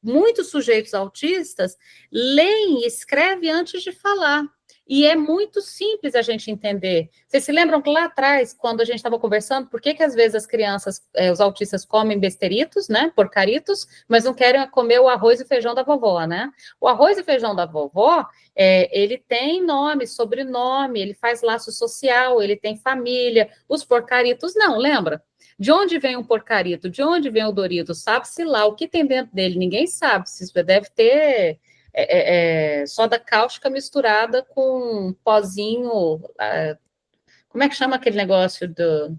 muitos sujeitos autistas leem e escrevem antes de falar. E é muito simples a gente entender. Vocês se lembram que lá atrás, quando a gente estava conversando, por que às vezes as crianças, os autistas comem besteritos, né, porcaritos, mas não querem comer o arroz e feijão da vovó, né? O arroz e feijão da vovó, ele tem nome, sobrenome, ele faz laço social, ele tem família. Os porcaritos não, lembra? De onde vem um porcarito? De onde vem o Dorito? Sabe-se lá o que tem dentro dele? Ninguém sabe. Se deve ter soda cáustica misturada com um pozinho. Como é que chama aquele negócio do.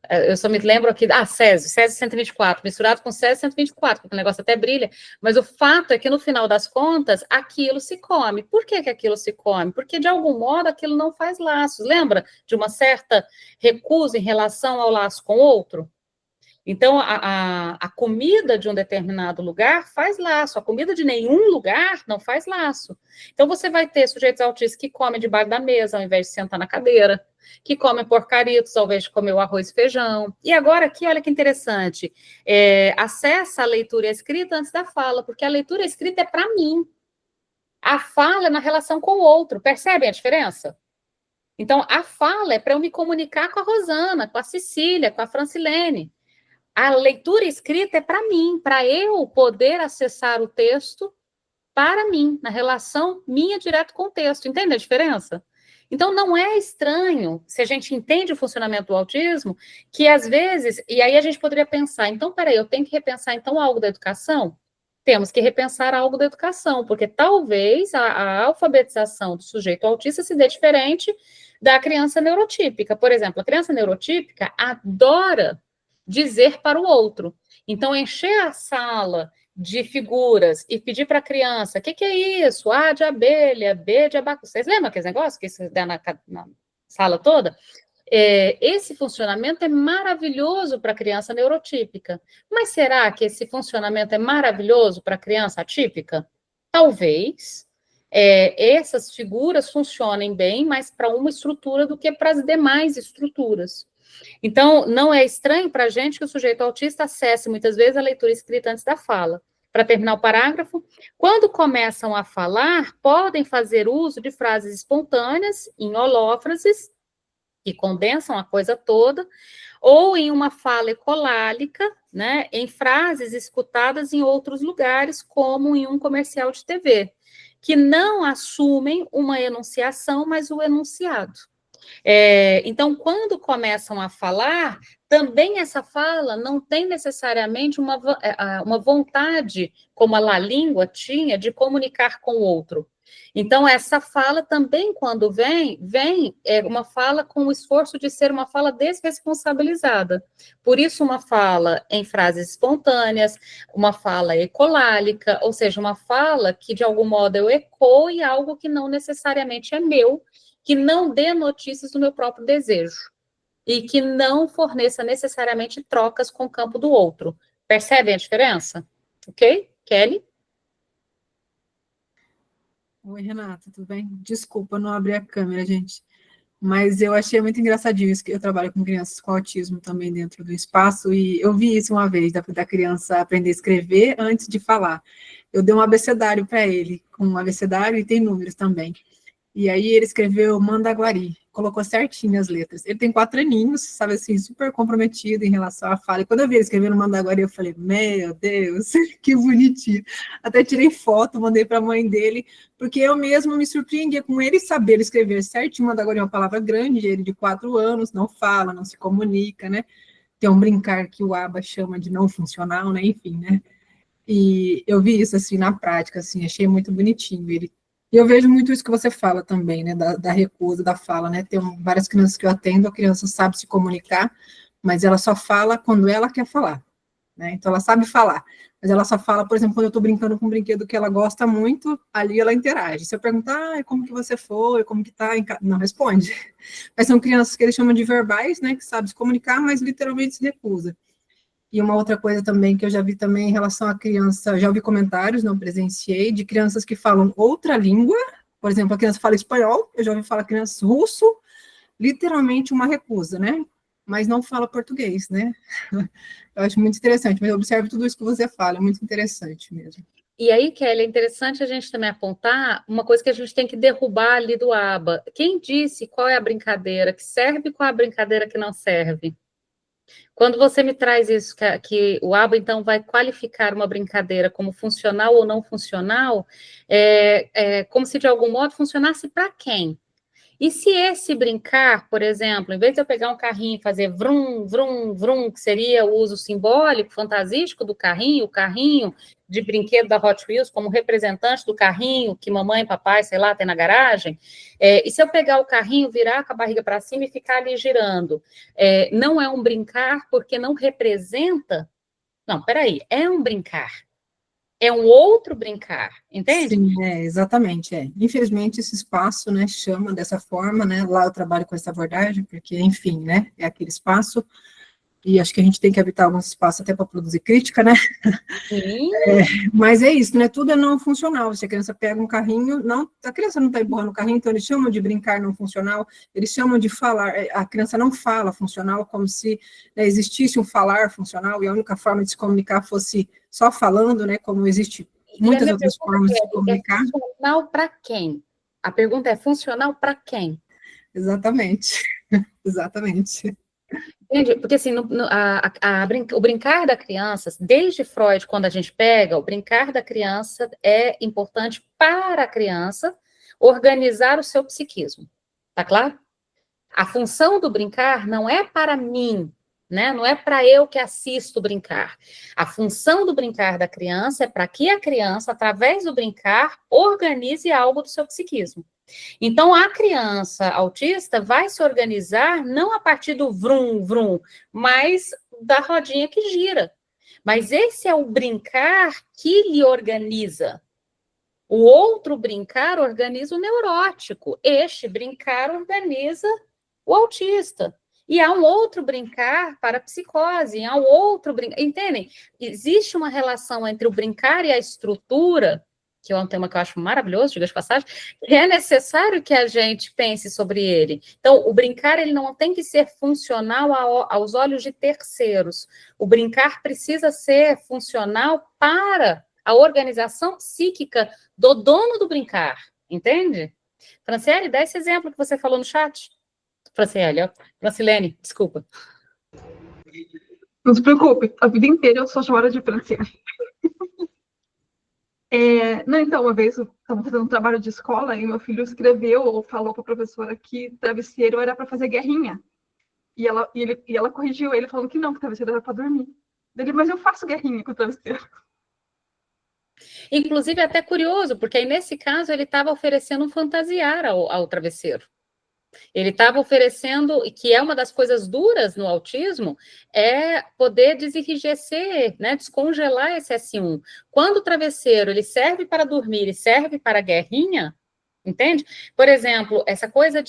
Eu só me lembro aqui. Césio 124, misturado com Césio 124, porque o negócio até brilha. Mas o fato é que, no final das contas, aquilo se come. Por que aquilo se come? Porque, de algum modo, aquilo não faz laços. Lembra de uma certa recusa em relação ao laço com o outro? Então, a comida de um determinado lugar faz laço, a comida de nenhum lugar não faz laço. Então, você vai ter sujeitos autistas que comem debaixo da mesa, ao invés de sentar na cadeira, que comem porcaritos, ao invés de comer o arroz e feijão. E agora aqui, olha que interessante, acessa a leitura escrita antes da fala, porque a leitura escrita é para mim. A fala é na relação com o outro, percebem a diferença? Então, a fala é para eu me comunicar com a Rosana, com a Cecília, com a Francilene. A leitura escrita é para mim, para eu poder acessar o texto para mim, na relação minha direto com o texto. Entende a diferença? Então, não é estranho, se a gente entende o funcionamento do autismo, que às vezes, e aí a gente poderia pensar, então, peraí, eu tenho que repensar, então, algo da educação? Temos que repensar algo da educação, porque talvez a alfabetização do sujeito autista se dê diferente da criança neurotípica. Por exemplo, a criança neurotípica adora dizer para o outro. Então, encher a sala de figuras e pedir para a criança, o que é isso? A de abelha, B de abacu. Vocês lembram aqueles negócios que você dá na sala toda? Esse funcionamento é maravilhoso para a criança neurotípica. Mas será que esse funcionamento é maravilhoso para a criança atípica? Talvez. Essas figuras funcionem bem mais para uma estrutura do que para as demais estruturas. Então, não é estranho para a gente que o sujeito autista acesse muitas vezes a leitura escrita antes da fala. Para terminar o parágrafo, quando começam a falar, podem fazer uso de frases espontâneas, em holófrases, que condensam a coisa toda, ou em uma fala ecolálica, né, em frases escutadas em outros lugares, como em um comercial de TV, que não assumem uma enunciação, mas o enunciado. Então, quando começam a falar, também essa fala não tem necessariamente uma vontade, como a língua tinha, de comunicar com o outro. Então, essa fala também, quando vem uma fala com o esforço de ser uma fala desresponsabilizada. Por isso, uma fala em frases espontâneas, uma fala ecolálica, ou seja, uma fala que, de algum modo, eu ecoe algo que não necessariamente é meu, que não dê notícias do meu próprio desejo e que não forneça necessariamente trocas com o campo do outro. Percebem a diferença? Ok? Kelly? Oi, Renata, tudo bem? Desculpa, não abri a câmera, gente. Mas eu achei muito engraçadinho isso, que eu trabalho com crianças com autismo também dentro do espaço, e eu vi isso uma vez, da criança aprender a escrever antes de falar. Eu dei um abecedário para ele, com um abecedário e tem números também. E aí ele escreveu Mandaguari. colocou certinho as letras. Ele tem 4 aninhos, sabe assim, super comprometido em relação à fala. E quando eu vi ele escrevendo Mandaguari, eu falei, meu Deus, que bonitinho. Até tirei foto, mandei para a mãe dele, porque eu mesmo me surpreendia com ele saber escrever certinho. Mandaguari é uma palavra grande, ele de 4 anos, não fala, não se comunica, né? Tem um brincar que o Aba chama de não funcional, né? Enfim, né? E eu vi isso, assim, na prática, assim, achei muito bonitinho. E eu vejo muito isso que você fala também, né, da recusa, da fala, né? Tem várias crianças que eu atendo, a criança sabe se comunicar, mas ela só fala quando ela quer falar, né? Então, ela sabe falar, mas ela só fala, por exemplo, quando eu estou brincando com um brinquedo que ela gosta muito, ali ela interage. Se eu perguntar, como que você foi, como que tá, não responde. Mas são crianças que eles chamam de verbais, né, que sabem se comunicar, mas literalmente se recusa. E uma outra coisa também que eu já vi também em relação à criança, já ouvi comentários, não presenciei, de crianças que falam outra língua, por exemplo, a criança fala espanhol, eu já ouvi falar criança russo, literalmente uma recusa, né? Mas não fala português, né? Eu acho muito interessante, mas eu observo tudo isso que você fala, é muito interessante mesmo. E aí, Kelly, é interessante a gente também apontar uma coisa que a gente tem que derrubar ali do aba. Quem disse qual é a brincadeira que serve e qual é a brincadeira que não serve? Quando você me traz isso, que o aba, então, vai qualificar uma brincadeira como funcional ou não funcional, como se, de algum modo, funcionasse para quem? E se esse brincar, por exemplo, em vez de eu pegar um carrinho e fazer vrum, vrum, vrum, que seria o uso simbólico, fantasístico do carrinho, o carrinho de brinquedo da Hot Wheels como representante do carrinho que mamãe e papai, sei lá, tem na garagem, e se eu pegar o carrinho, virar com a barriga para cima e ficar ali girando, não é um brincar porque não representa? Não, peraí, é um brincar. É um outro brincar, entende? Sim, exatamente, Infelizmente, esse espaço, né, chama dessa forma, né, lá eu trabalho com essa abordagem, porque, enfim, né, é aquele espaço, e acho que a gente tem que habitar alguns espaços até para produzir crítica, né? Sim. Mas é isso, né, tudo é não funcional, se a criança pega um carrinho, a criança não está empurrando o carrinho, então eles chamam de brincar não funcional, eles chamam de falar, a criança não fala funcional, como se, né, existisse um falar funcional, e a única forma de se comunicar fosse só falando, né, como existe muitas outras formas de se comunicar. É funcional para quem? A pergunta é funcional para quem? Exatamente, exatamente. Entendi, porque assim, o brincar da criança, desde Freud, quando a gente pega, o brincar da criança é importante para a criança organizar o seu psiquismo, tá claro? A função do brincar não é para mim, né? Não é para eu que assisto brincar. A função do brincar da criança é para que a criança, através do brincar, organize algo do seu psiquismo. Então, a criança autista vai se organizar não a partir do vrum, vrum, mas da rodinha que gira. Mas esse é o brincar que lhe organiza. O outro brincar organiza o neurótico. Este brincar organiza o autista. E há um outro brincar para a psicose, há um outro brincar. Entendem? Existe uma relação entre o brincar e a estrutura, que é um tema que eu acho maravilhoso, diga de passagem, que é necessário que a gente pense sobre ele. Então, o brincar, ele não tem que ser funcional aos olhos de terceiros. O brincar precisa ser funcional para a organização psíquica do dono do brincar, entende? Franciele, dá esse exemplo que você falou no chat. Franciele, ó. Francilene, desculpa. Não se preocupe, a vida inteira eu sou chamada de Franciele. Não, então, uma vez eu estava fazendo um trabalho de escola e meu filho escreveu ou falou para a professora que travesseiro era para fazer guerrinha. E ela corrigiu ele falando que não, que travesseiro era para dormir. Mas eu faço guerrinha com o travesseiro. Inclusive, é até curioso, porque aí, nesse caso, ele estava oferecendo um fantasiar ao travesseiro. Ele estava oferecendo, que é uma das coisas duras no autismo, é poder desenrijecer, né, descongelar esse S1. Quando o travesseiro ele serve para dormir e serve para guerrinha, entende? Por exemplo, essa coisa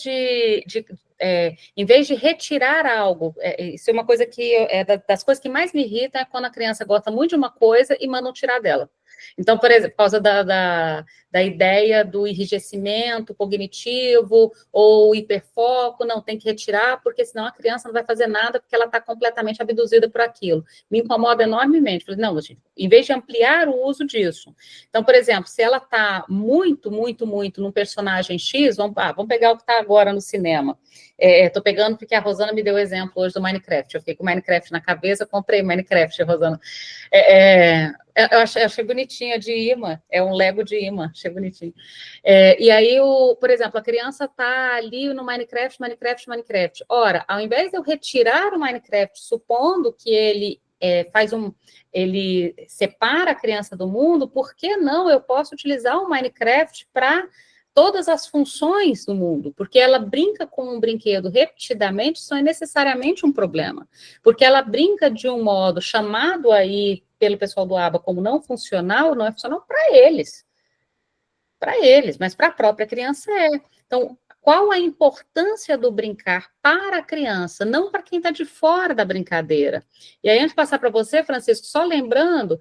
em vez de retirar algo, isso é uma coisa que das coisas que mais me irrita é quando a criança gosta muito de uma coisa e mandam tirar dela. Então, por exemplo, por causa da ideia do enrijecimento cognitivo ou hiperfoco, não, tem que retirar, porque senão a criança não vai fazer nada, porque ela está completamente abduzida por aquilo. Me incomoda enormemente. Falei, não, gente, em vez de ampliar o uso disso. Então, por exemplo, se ela está muito num personagem X, vamos pegar o que está agora no cinema. Estou pegando porque a Rosana me deu o exemplo hoje do Minecraft. Eu fiquei com Minecraft na cabeça, comprei Minecraft, Rosana. Eu achei bonitinha de imã, é um Lego de imã, achei bonitinho. E aí, por exemplo, a criança está ali no Minecraft. Ora, ao invés de eu retirar o Minecraft, supondo que ele ele separa a criança do mundo, por que não eu posso utilizar o Minecraft para todas as funções do mundo? Porque ela brinca com um brinquedo repetidamente, isso não é necessariamente um problema. Porque ela brinca de um modo chamado aí pelo pessoal do ABA como não é funcional para eles. Para eles, mas para a própria criança é. Então, qual a importância do brincar para a criança, não para quem está de fora da brincadeira? E aí, antes de passar para você, Francisco, só lembrando,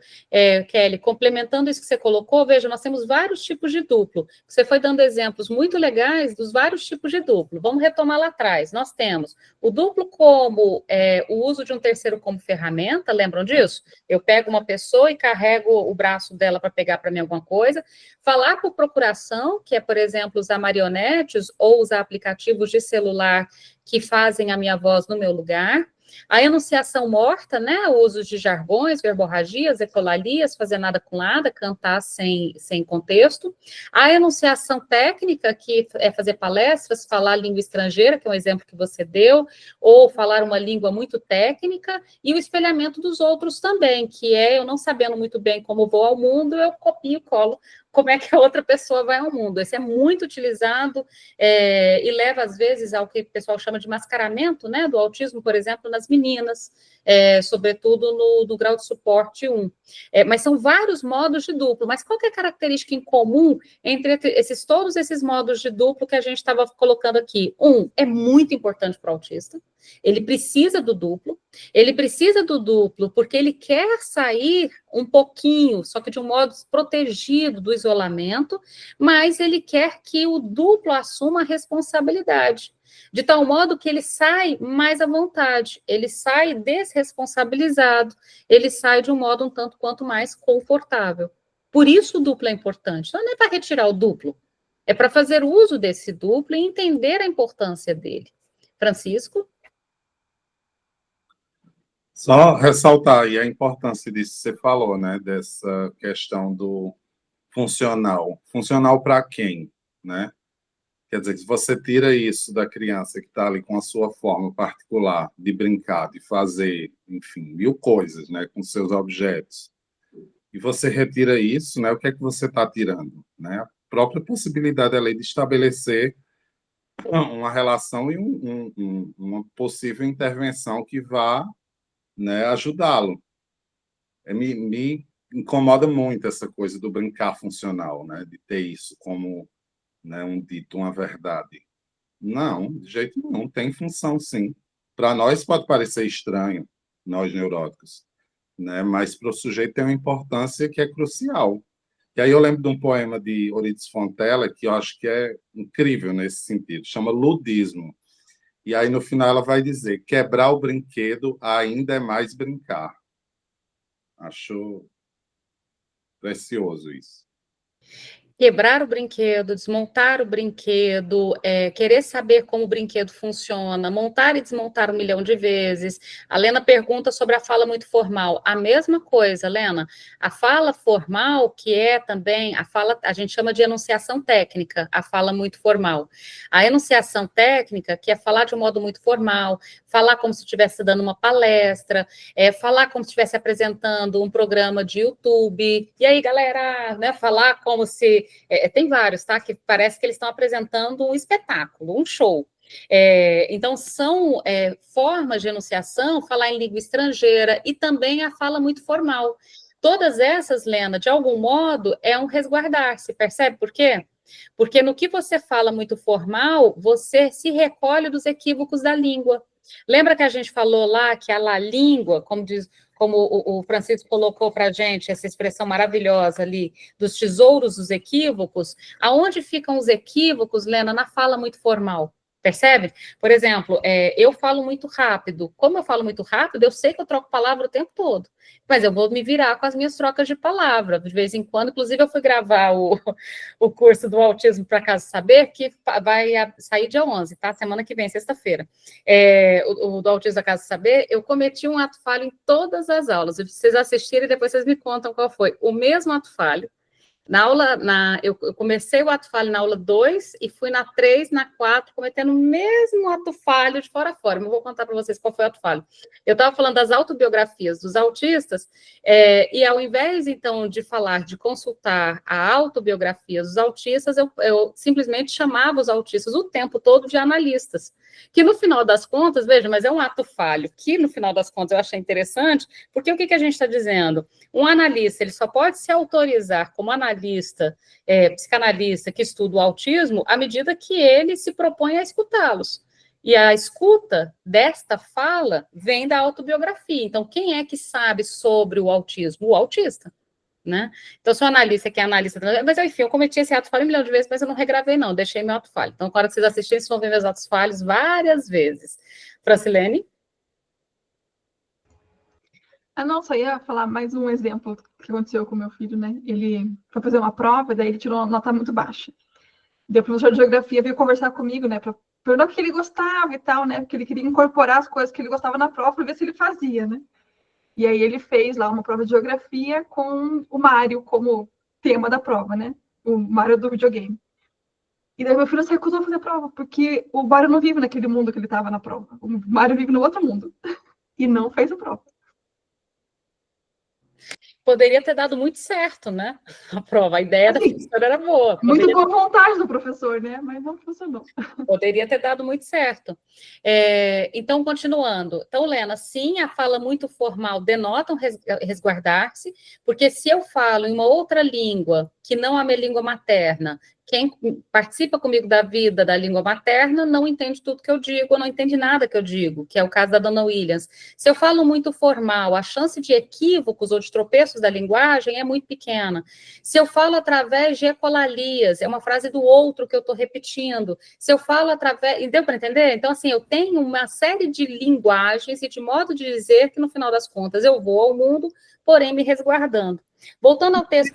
Kelly, complementando isso que você colocou, veja, nós temos vários tipos de duplo. Você foi dando exemplos muito legais dos vários tipos de duplo. Vamos retomar lá atrás. Nós temos o duplo como o uso de um terceiro como ferramenta, lembram disso? Eu pego uma pessoa e carrego o braço dela para pegar para mim alguma coisa. Falar por procuração, que é, por exemplo, usar marionetes ou usar aplicativos de celular que fazem a minha voz no meu lugar. A enunciação morta, né? O uso de jargões, verborragias, ecolalias, fazer nada com nada, cantar sem contexto. A enunciação técnica, que é fazer palestras, falar língua estrangeira, que é um exemplo que você deu, ou falar uma língua muito técnica, e o espelhamento dos outros também, que é eu não sabendo muito bem como vou ao mundo, eu copio e colo como é que a outra pessoa vai ao mundo. Esse é muito utilizado e leva, às vezes, ao que o pessoal chama de mascaramento, né, do autismo, por exemplo, nas meninas, sobretudo no grau de suporte 1. Mas são vários modos de duplo. Mas qual que é a característica em comum entre todos esses modos de duplo que a gente estava colocando aqui? É muito importante para o autista. Ele precisa do duplo. Ele precisa do duplo porque ele quer sair um pouquinho, só que de um modo protegido do isolamento, mas ele quer que o duplo assuma a responsabilidade, de tal modo que ele sai mais à vontade, ele sai desresponsabilizado, ele sai de um modo um tanto quanto mais confortável. Por isso o duplo é importante. Não é para retirar o duplo, é para fazer uso desse duplo e entender a importância dele. Francisco? Só ressaltar aí a importância disso que você falou, né? Dessa questão do funcional. Funcional para quem, né? Quer dizer, se você tira isso da criança que está ali com a sua forma particular de brincar, de fazer, enfim, mil coisas, né? Com seus objetos, e você retira isso, né? O que é que você está tirando, né? A própria possibilidade ali de estabelecer uma relação e uma possível intervenção que vá, né, ajudá-lo. Me incomoda muito essa coisa do brincar funcional, né, de ter isso como, né, um dito, uma verdade. Não, de jeito nenhum, tem função sim. Para nós pode parecer estranho, nós neuróticos, né, mas para o sujeito tem uma importância que é crucial. E aí eu lembro de um poema de Eurídice Fontella que eu acho que é incrível nesse sentido, chama Ludismo. E aí, no final, ela vai dizer: quebrar o brinquedo ainda é mais brincar. Acho precioso isso. Quebrar o brinquedo, desmontar o brinquedo, querer saber como o brinquedo funciona, montar e desmontar 1 milhão de vezes. A Lena pergunta sobre a fala muito formal. A mesma coisa, Lena. A fala formal, que é também a fala, a gente chama de enunciação técnica, a fala muito formal. A enunciação técnica, que é falar de um modo muito formal, falar como se estivesse dando uma palestra, falar como se estivesse apresentando um programa de YouTube. E aí, galera, né, falar como se... tem vários, tá? Que parece que eles estão apresentando um espetáculo, um show. Então, são formas de enunciação, falar em língua estrangeira e também a fala muito formal. Todas essas, Lena, de algum modo, é um resguardar-se, percebe por quê? Porque no que você fala muito formal, você se recolhe dos equívocos da língua. Lembra que a gente falou lá que a língua, como como o Francisco colocou para a gente, essa expressão maravilhosa ali, dos tesouros dos equívocos, aonde ficam os equívocos, Lena, na fala muito formal? Percebe? Por exemplo, eu falo muito rápido. Como eu falo muito rápido, eu sei que eu troco palavra o tempo todo, mas eu vou me virar com as minhas trocas de palavra, de vez em quando. Inclusive, eu fui gravar o curso do Autismo para Casa Saber, que vai sair dia 11, tá? Semana que vem, sexta-feira. O do Autismo da Casa Saber, eu cometi um ato falho em todas as aulas. Vocês assistirem e depois vocês me contam qual foi. O mesmo ato falho. Na aula, eu comecei o ato falho na aula 2 e fui na 3, na 4, cometendo o mesmo ato falho de fora a fora. Eu vou contar para vocês qual foi o ato falho. Eu estava falando das autobiografias dos autistas, e ao invés, então, de falar, de consultar a autobiografia dos autistas, eu simplesmente chamava os autistas o tempo todo de analistas. Que no final das contas, veja, mas é um ato falho, que no final das contas eu achei interessante, porque o que a gente está dizendo? Um analista, ele só pode se autorizar como analista, psicanalista que estuda o autismo, à medida que ele se propõe a escutá-los. E a escuta desta fala vem da autobiografia. Então, quem é que sabe sobre o autismo? O autista, né? Então, sou analista que é analista, mas enfim, eu cometi esse ato falho 1 milhão de vezes, mas eu não regravei, não, deixei meu ato falho. Então, quando vocês assistirem, vocês vão ver meus atos falhos várias vezes. Francilene? Não, só ia falar mais um exemplo que aconteceu com meu filho, né? Ele foi fazer uma prova, daí ele tirou uma nota muito baixa. Daí o professor de geografia veio conversar comigo, né? Pra perguntar o que ele gostava e tal, né? Porque ele queria incorporar as coisas que ele gostava na prova para ver se ele fazia, né? E aí ele fez lá uma prova de geografia com o Mario como tema da prova, né? O Mario do videogame. E daí meu filho se recusou a fazer a prova, porque o Mario não vive naquele mundo que ele estava na prova. O Mario vive no outro mundo. E não fez a prova. Poderia ter dado muito certo, né? A prova, a ideia da professora era boa. Muito boa vontade do professor, né? Mas não funcionou. Poderia ter dado muito certo. Então, continuando. Então, Lena, sim, a fala muito formal denota um resguardar-se, porque se eu falo em uma outra língua, que não a minha língua materna, quem participa comigo da vida da língua materna não entende tudo que eu digo, ou não entende nada que eu digo, que é o caso da Dona Williams. Se eu falo muito formal, a chance de equívocos ou de tropeços da linguagem é muito pequena. Se eu falo através de ecolalias, é uma frase do outro que eu estou repetindo. Se eu falo através... Deu para entender? Então, assim, eu tenho uma série de linguagens e de modo de dizer que, no final das contas, eu vou ao mundo, porém me resguardando. Voltando ao texto...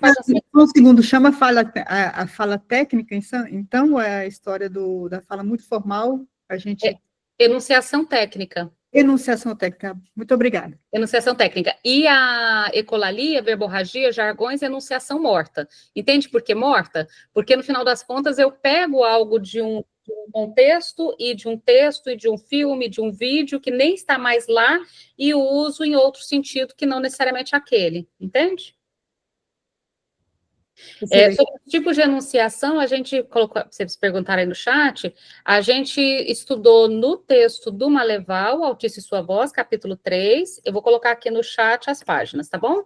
Um segundo, chama a fala técnica, então, é a história da fala muito formal, a gente... Enunciação técnica. Enunciação técnica, muito obrigada. Enunciação técnica. E a ecolalia, verborragia, jargões, enunciação morta. Entende por que morta? Porque, no final das contas, eu pego algo de um contexto, e de um texto, e de um filme, de um vídeo, que nem está mais lá, e o uso em outro sentido, que não necessariamente aquele. Entende? Sobre o tipo de enunciação, a gente colocou, vocês perguntaram aí no chat, a gente estudou no texto do Maleval, Altice Sua Voz, capítulo 3, eu vou colocar aqui no chat as páginas, tá bom?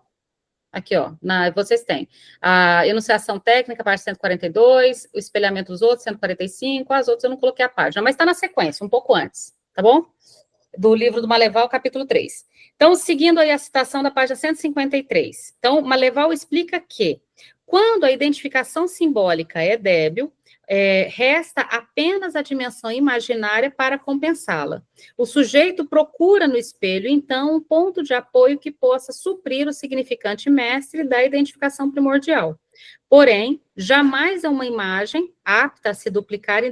Aqui, ó, vocês têm a enunciação técnica, parte 142, o espelhamento dos outros, 145, as outras eu não coloquei a página, mas está na sequência, um pouco antes, tá bom? Do livro do Maleval, capítulo 3. Então, seguindo aí a citação da página 153. Então, Maleval explica que quando a identificação simbólica é débil, resta apenas a dimensão imaginária para compensá-la. O sujeito procura no espelho, então, um ponto de apoio que possa suprir o significante mestre da identificação primordial. Porém, jamais é uma imagem apta a se duplicar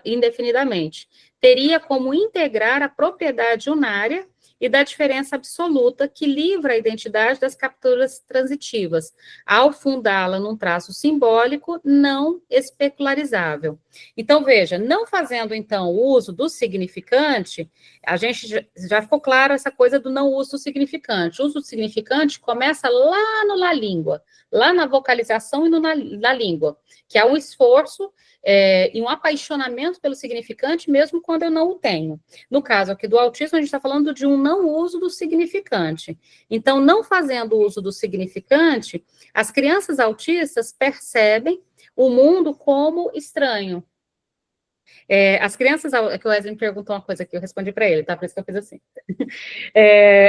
indefinidamente. Teria como integrar a propriedade unária e da diferença absoluta que livra a identidade das capturas transitivas, ao fundá-la num traço simbólico não especularizável. Então, veja, não fazendo, então, o uso do significante, a gente já ficou claro essa coisa do não uso do significante. O uso do significante começa lá no La Língua, lá na vocalização e na língua, que é um esforço e um apaixonamento pelo significante, mesmo quando eu não o tenho. No caso aqui do autismo, a gente está falando de um não uso do significante. Então, não fazendo uso do significante, as crianças autistas percebem o mundo como estranho. As crianças, que o Wesley me perguntou uma coisa aqui, eu respondi para ele, tá? Por isso que eu fiz assim.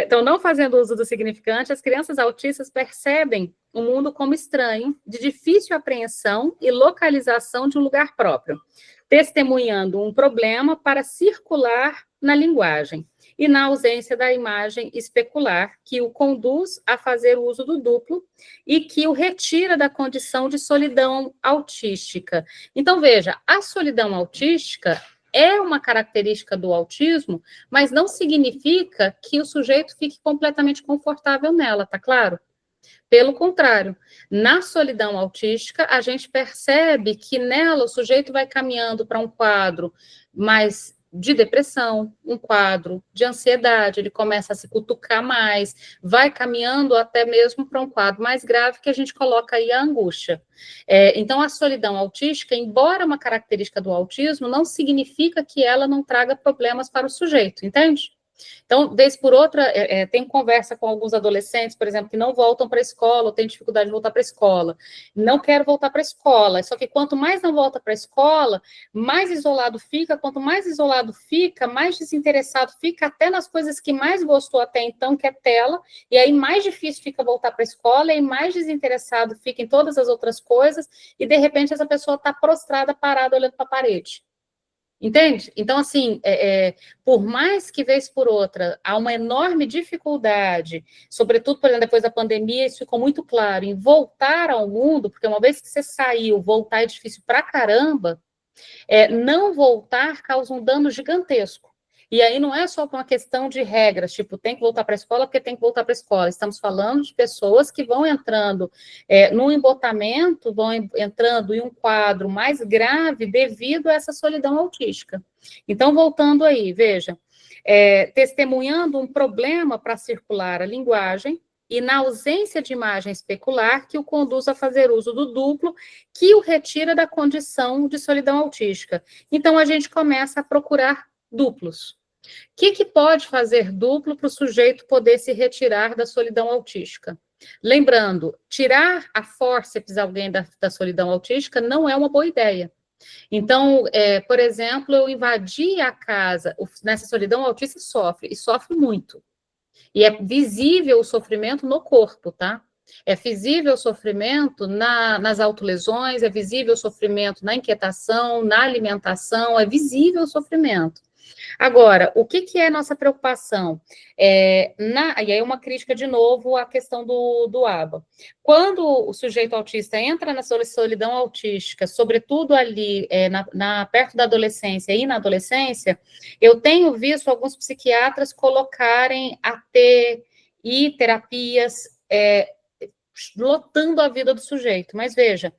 Então, não fazendo uso do significante, as crianças autistas percebem o mundo como estranho, de difícil apreensão e localização de um lugar próprio, testemunhando um problema para circular na linguagem e na ausência da imagem especular, que o conduz a fazer uso do duplo e que o retira da condição de solidão autística. Então, veja, a solidão autística é uma característica do autismo, mas não significa que o sujeito fique completamente confortável nela, tá claro? Pelo contrário, na solidão autística, a gente percebe que nela o sujeito vai caminhando para um quadro mais de depressão, um quadro de ansiedade, ele começa a se cutucar mais, vai caminhando até mesmo para um quadro mais grave que a gente coloca aí a angústia. Então, a solidão autística, embora uma característica do autismo, não significa que ela não traga problemas para o sujeito, entende? Então, vez por outra, tem conversa com alguns adolescentes, por exemplo, que não voltam para a escola, ou têm dificuldade de voltar para a escola. Não quero voltar para a escola, só que quanto mais não volta para a escola, mais isolado fica, quanto mais isolado fica, mais desinteressado fica, até nas coisas que mais gostou até então, que é tela, e aí mais difícil fica voltar para a escola, e mais desinteressado fica em todas as outras coisas, e de repente essa pessoa está prostrada, parada, olhando para a parede. Entende? Então, assim, por mais que, vez por outra, há uma enorme dificuldade, sobretudo, por exemplo, depois da pandemia, isso ficou muito claro, em voltar ao mundo, porque uma vez que você saiu, voltar é difícil pra caramba, não voltar causa um dano gigantesco. E aí não é só por uma questão de regras, tipo, tem que voltar para a escola porque tem que voltar para a escola. Estamos falando de pessoas que vão entrando num embotamento, vão entrando em um quadro mais grave devido a essa solidão autística. Então, voltando aí, veja, testemunhando um problema para circular a linguagem, e na ausência de imagem especular, que o conduz a fazer uso do duplo, que o retira da condição de solidão autística. Então, a gente começa a procurar duplos. O que pode fazer duplo para o sujeito poder se retirar da solidão autística? Lembrando, tirar a fórceps alguém da solidão autística não é uma boa ideia. Então, por exemplo, eu invadi a casa, nessa solidão autista sofre, e sofre muito. E é visível o sofrimento no corpo, tá? É visível o sofrimento nas autolesões, é visível o sofrimento na inquietação, na alimentação, é visível o sofrimento. Agora, o que é a nossa preocupação? E aí uma crítica, de novo, à questão do ABA. Quando o sujeito autista entra na solidão autística, sobretudo ali perto da adolescência e na adolescência, eu tenho visto alguns psiquiatras colocarem AT e terapias lotando a vida do sujeito. Mas veja,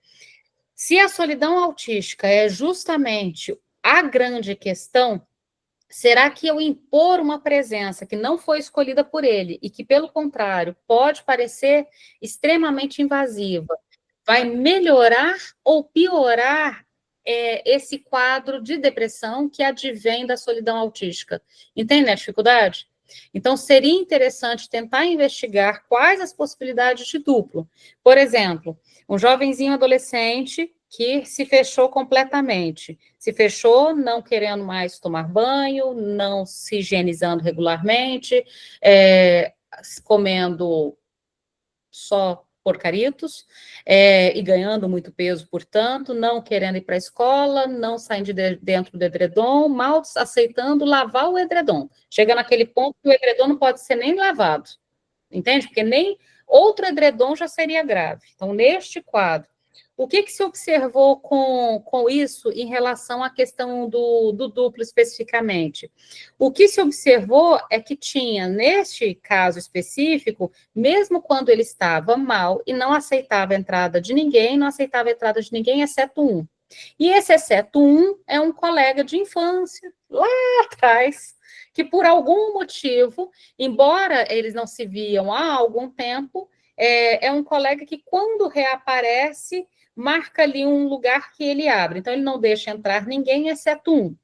se a solidão autística é justamente a grande questão, será que eu impor uma presença que não foi escolhida por ele e que, pelo contrário, pode parecer extremamente invasiva, vai melhorar ou piorar esse quadro de depressão que advém da solidão autística? Entende a dificuldade? Então, seria interessante tentar investigar quais as possibilidades de duplo. Por exemplo, um jovenzinho adolescente que se fechou completamente. Se fechou não querendo mais tomar banho, não se higienizando regularmente, comendo só porcaritos, e ganhando muito peso, portanto, não querendo ir para a escola, não saindo de dentro do edredom, mal aceitando lavar o edredom. Chega naquele ponto que o edredom não pode ser nem lavado, entende? Porque nem outro edredom já seria grave. Então, neste quadro, o que se observou com isso em relação à questão do duplo especificamente? O que se observou é que tinha, neste caso específico, mesmo quando ele estava mal e não aceitava a entrada de ninguém, não aceitava a entrada de ninguém, exceto um. E esse exceto um é um colega de infância, lá atrás, que por algum motivo, embora eles não se viam há algum tempo, é um colega que quando reaparece, marca ali um lugar que ele abre. Então, ele não deixa entrar ninguém, exceto um.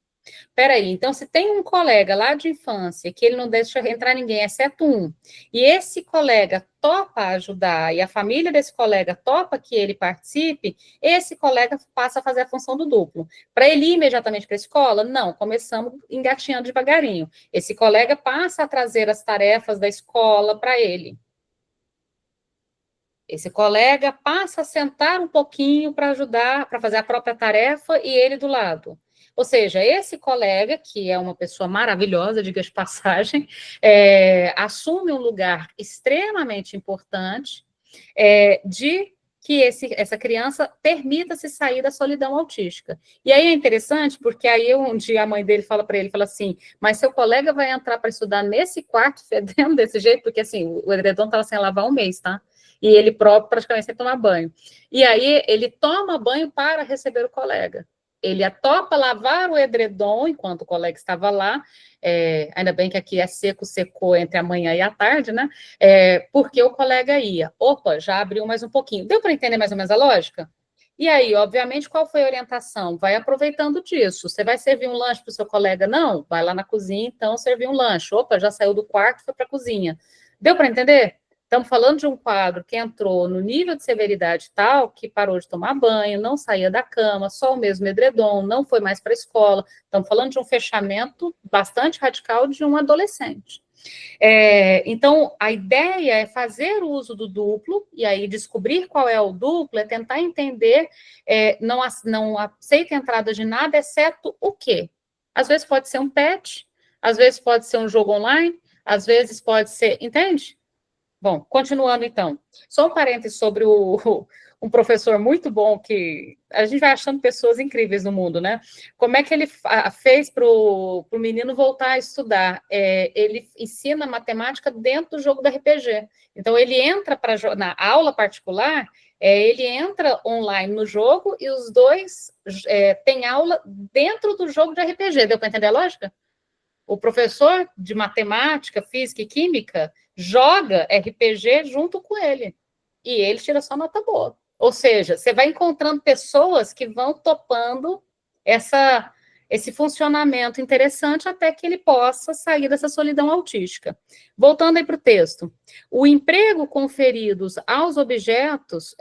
Peraí, então se tem um colega lá de infância que ele não deixa entrar ninguém, exceto um, e esse colega topa ajudar, e a família desse colega topa que ele participe, esse colega passa a fazer a função do duplo. Para ele ir imediatamente para a escola? Não, começamos engatinhando devagarinho. Esse colega passa a trazer as tarefas da escola para ele. Esse colega passa a sentar um pouquinho para ajudar, para fazer a própria tarefa, e ele do lado. Ou seja, esse colega, que é uma pessoa maravilhosa, diga de passagem, assume um lugar extremamente importante de que essa criança permita-se sair da solidão autística. E aí é interessante, porque aí um dia a mãe dele fala para ele, fala assim, mas seu colega vai entrar para estudar nesse quarto fedendo desse jeito? Porque assim, o edredom estava sem lavar um mês, tá? E ele próprio praticamente sem tomar banho. E aí ele toma banho para receber o colega. Ele topa lavar o edredom enquanto o colega estava lá, ainda bem que aqui é seco, secou entre a manhã e a tarde, né? Porque o colega ia. Opa, já abriu mais um pouquinho. Deu para entender mais ou menos a lógica? E aí, obviamente, qual foi a orientação? Vai aproveitando disso. Você vai servir um lanche para o seu colega? Não? Vai lá na cozinha, então, servir um lanche. Opa, já saiu do quarto, foi para a cozinha. Deu para entender? Estamos falando de um quadro que entrou no nível de severidade tal, que parou de tomar banho, não saía da cama, só o mesmo edredom, não foi mais para a escola. Estamos falando de um fechamento bastante radical de um adolescente. Então, a ideia é fazer uso do duplo, e aí descobrir qual é o duplo, é tentar entender, não aceita entrada de nada, exceto o quê? Às vezes pode ser um pet, às vezes pode ser um jogo online, às vezes pode ser, entende? Bom, continuando então, só um parênteses sobre um professor muito bom que a gente vai achando pessoas incríveis no mundo, né? Como é que ele fez para o menino voltar a estudar? Ele ensina matemática dentro do jogo do RPG. Então, ele entra na aula particular, ele entra online no jogo e os dois têm aula dentro do jogo de RPG. Deu para entender a lógica? O professor de matemática, física e química joga RPG junto com ele. E ele tira só nota boa. Ou seja, você vai encontrando pessoas que vão topando esse funcionamento interessante até que ele possa sair dessa solidão autística. Voltando aí para o texto. O emprego conferido aos objetos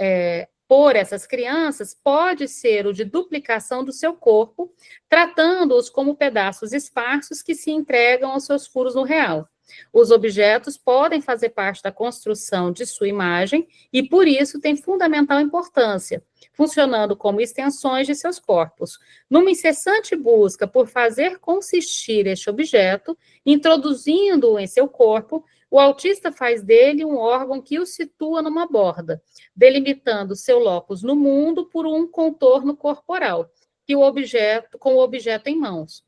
por essas crianças pode ser o de duplicação do seu corpo, tratando-os como pedaços esparsos que se entregam aos seus furos no real. Os objetos podem fazer parte da construção de sua imagem e, por isso, têm fundamental importância, funcionando como extensões de seus corpos. Numa incessante busca por fazer consistir este objeto, introduzindo-o em seu corpo, o autista faz dele um órgão que o situa numa borda, delimitando seu locus no mundo por um contorno corporal, com o objeto em mãos.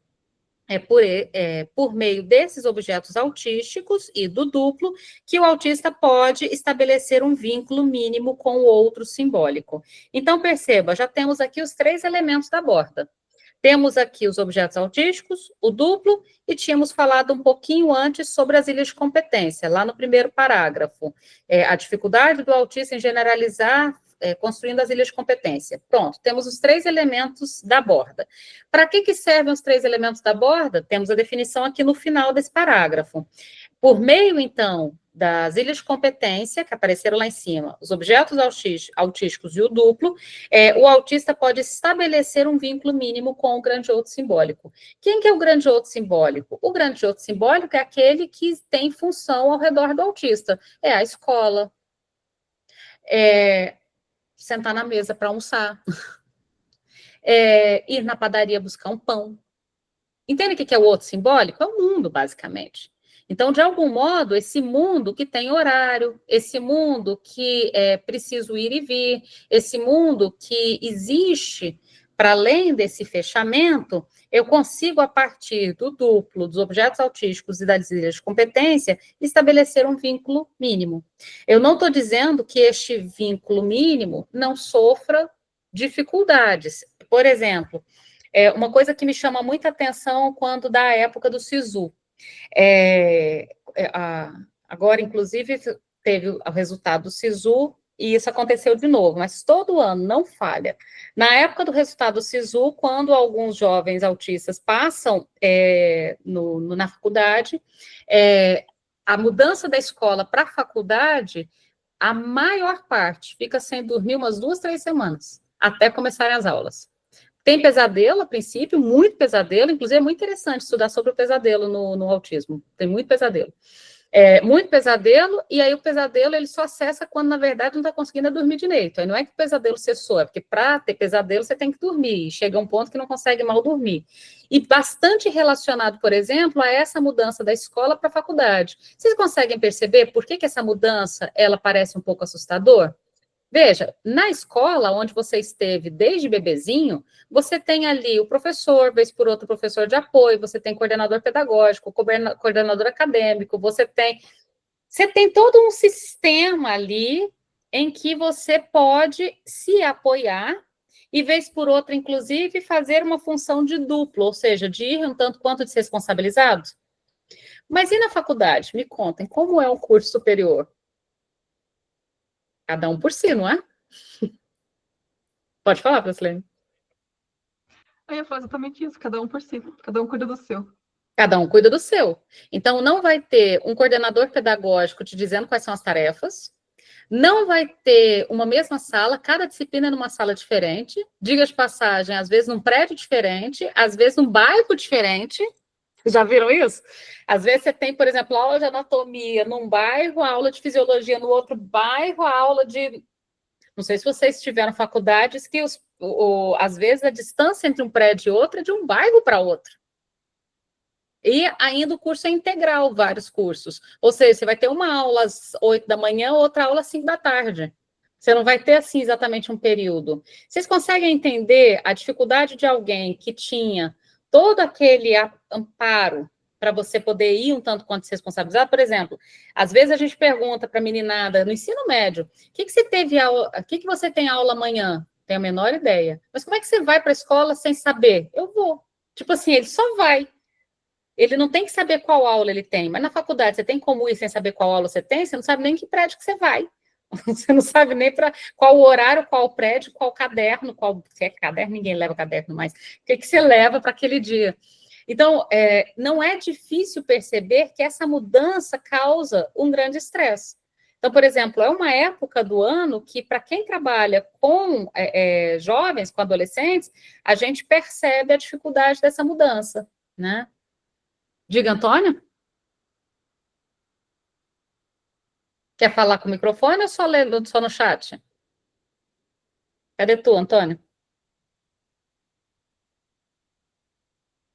Por meio desses objetos autísticos e do duplo que o autista pode estabelecer um vínculo mínimo com o outro simbólico. Então, perceba, já temos aqui os 3 elementos da borda. Temos aqui os objetos autísticos, o duplo, e tínhamos falado um pouquinho antes sobre as ilhas de competência, lá no primeiro parágrafo. A dificuldade do autista em generalizar, construindo as ilhas de competência. Pronto, temos os 3 elementos da borda. Para que servem os 3 elementos da borda? Temos a definição aqui no final desse parágrafo. Por meio, então, das ilhas de competência, que apareceram lá em cima, os objetos autísticos e o duplo, o autista pode estabelecer um vínculo mínimo com o grande outro simbólico. Quem que é o grande outro simbólico? O grande outro simbólico é aquele que tem função ao redor do autista. É a escola, sentar na mesa para almoçar, ir na padaria buscar um pão. Entende o que é o outro simbólico? É o mundo, basicamente. Então, de algum modo, esse mundo que tem horário, esse mundo que é preciso ir e vir, esse mundo que existe para além desse fechamento, eu consigo, a partir do duplo, dos objetos autísticos e das ilhas de competência, estabelecer um vínculo mínimo. Eu não estou dizendo que este vínculo mínimo não sofra dificuldades. Por exemplo, uma coisa que me chama muita atenção quando da época do SISU. Agora, inclusive, teve o resultado do SISU e isso aconteceu de novo, mas todo ano, não falha. Na época do resultado do SISU, quando alguns jovens autistas passam na faculdade, a mudança da escola para a faculdade, a maior parte fica sem dormir umas 2, 3 semanas, até começarem as aulas. Tem pesadelo, a princípio, muito pesadelo, inclusive é muito interessante estudar sobre o pesadelo no autismo, tem muito pesadelo. Muito pesadelo, e aí o pesadelo ele só cessa quando, na verdade, não está conseguindo dormir direito. Aí não é que o pesadelo cessou, é porque para ter pesadelo você tem que dormir, e chega um ponto que não consegue mal dormir. E bastante relacionado, por exemplo, a essa mudança da escola para a faculdade. Vocês conseguem perceber por que essa mudança ela parece um pouco assustador? Veja, na escola onde você esteve desde bebezinho, você tem ali o professor, vez por outro professor de apoio, você tem coordenador pedagógico, coordenador acadêmico, você tem todo um sistema ali em que você pode se apoiar e, vez por outra, inclusive, fazer uma função de duplo, ou seja, de ir um tanto quanto desresponsabilizado. Mas e na faculdade? Me contem, como é o curso superior? Cada um por si, não é? Pode falar, Francilene. Eu ia falar exatamente isso, cada um por si, cada um cuida do seu. Cada um cuida do seu. Então, não vai ter um coordenador pedagógico te dizendo quais são as tarefas, não vai ter uma mesma sala, cada disciplina é numa sala diferente, diga de passagem, às vezes num prédio diferente, às vezes num bairro diferente. Já viram isso? Às vezes você tem, por exemplo, aula de anatomia num bairro, a aula de fisiologia no outro bairro, a aula de... Não sei se vocês tiveram faculdades que, às vezes, a distância entre um prédio e outro é de um bairro para outro. E ainda o curso é integral, vários cursos. Ou seja, você vai ter uma aula às 8 da manhã, outra aula às 5 da tarde. Você não vai ter, assim, exatamente um período. Vocês conseguem entender a dificuldade de alguém que tinha todo aquele amparo para você poder ir um tanto quanto se responsabilizar? Por exemplo, às vezes a gente pergunta para a meninada no ensino médio, o que você tem aula amanhã? Tenho a menor ideia. Mas como é que você vai para a escola sem saber? Eu vou. Tipo assim, ele só vai. Ele não tem que saber qual aula ele tem, mas na faculdade você tem como ir sem saber qual aula você tem, você não sabe nem que prédio que você vai. Você não sabe nem para qual horário, qual prédio, qual caderno, se é caderno, ninguém leva caderno mais. O que você leva para aquele dia? Então, não é difícil perceber que essa mudança causa um grande estresse. Então, por exemplo, é uma época do ano que, para quem trabalha com jovens, com adolescentes, a gente percebe a dificuldade dessa mudança, né? Diga, Antônio? Quer falar com o microfone ou só no chat? Cadê tu, Antônio?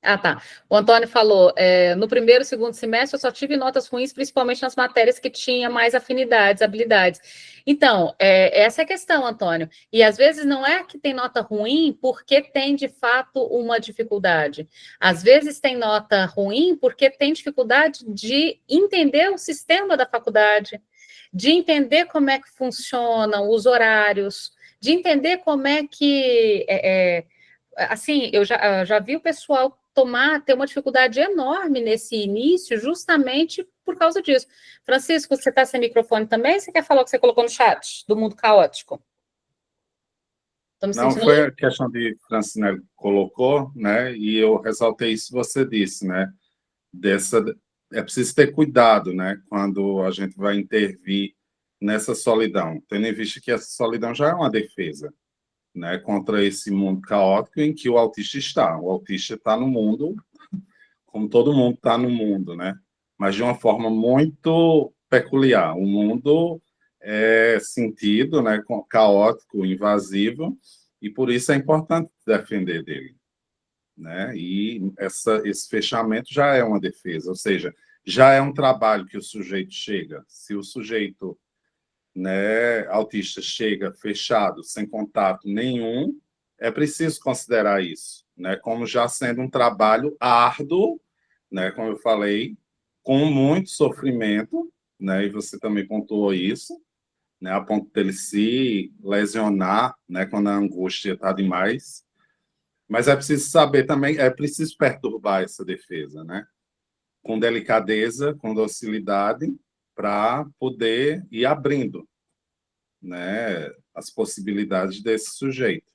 Ah, tá. O Antônio falou, no primeiro e segundo semestre eu só tive notas ruins, principalmente nas matérias que tinha mais afinidades, habilidades. Então, essa é a questão, Antônio. E às vezes não é que tem nota ruim porque tem, de fato, uma dificuldade. Às vezes tem nota ruim porque tem dificuldade de entender o sistema da faculdade, de entender como é que funcionam os horários, de entender como é que... assim, eu já vi o pessoal ter uma dificuldade enorme nesse início, justamente por causa disso. Francisco, você está sem microfone também? Você quer falar o que você colocou no chat, do mundo caótico? Não, foi a questão de Francilene colocou, né? E eu ressaltei isso que você disse, né? É preciso ter cuidado, né? Quando a gente vai intervir nessa solidão, tendo em vista que essa solidão já é uma defesa, né, contra esse mundo caótico em que o autista está. O autista está no mundo, como todo mundo está no mundo, né? Mas de uma forma muito peculiar. O mundo é sentido, né, caótico, invasivo, e por isso é importante defender dele, né? E esse fechamento já é uma defesa, ou seja, já é um trabalho que o sujeito chega. Se o sujeito, né, autista chega fechado, sem contato nenhum, é preciso considerar isso, né, como já sendo um trabalho árduo, né, como eu falei, com muito sofrimento, né, e você também pontuou isso, né, a ponto dele se lesionar, né, quando a angústia está demais. Mas é preciso saber também, é preciso perturbar essa defesa, né, com delicadeza, com docilidade, para poder ir abrindo, né, as possibilidades desse sujeito.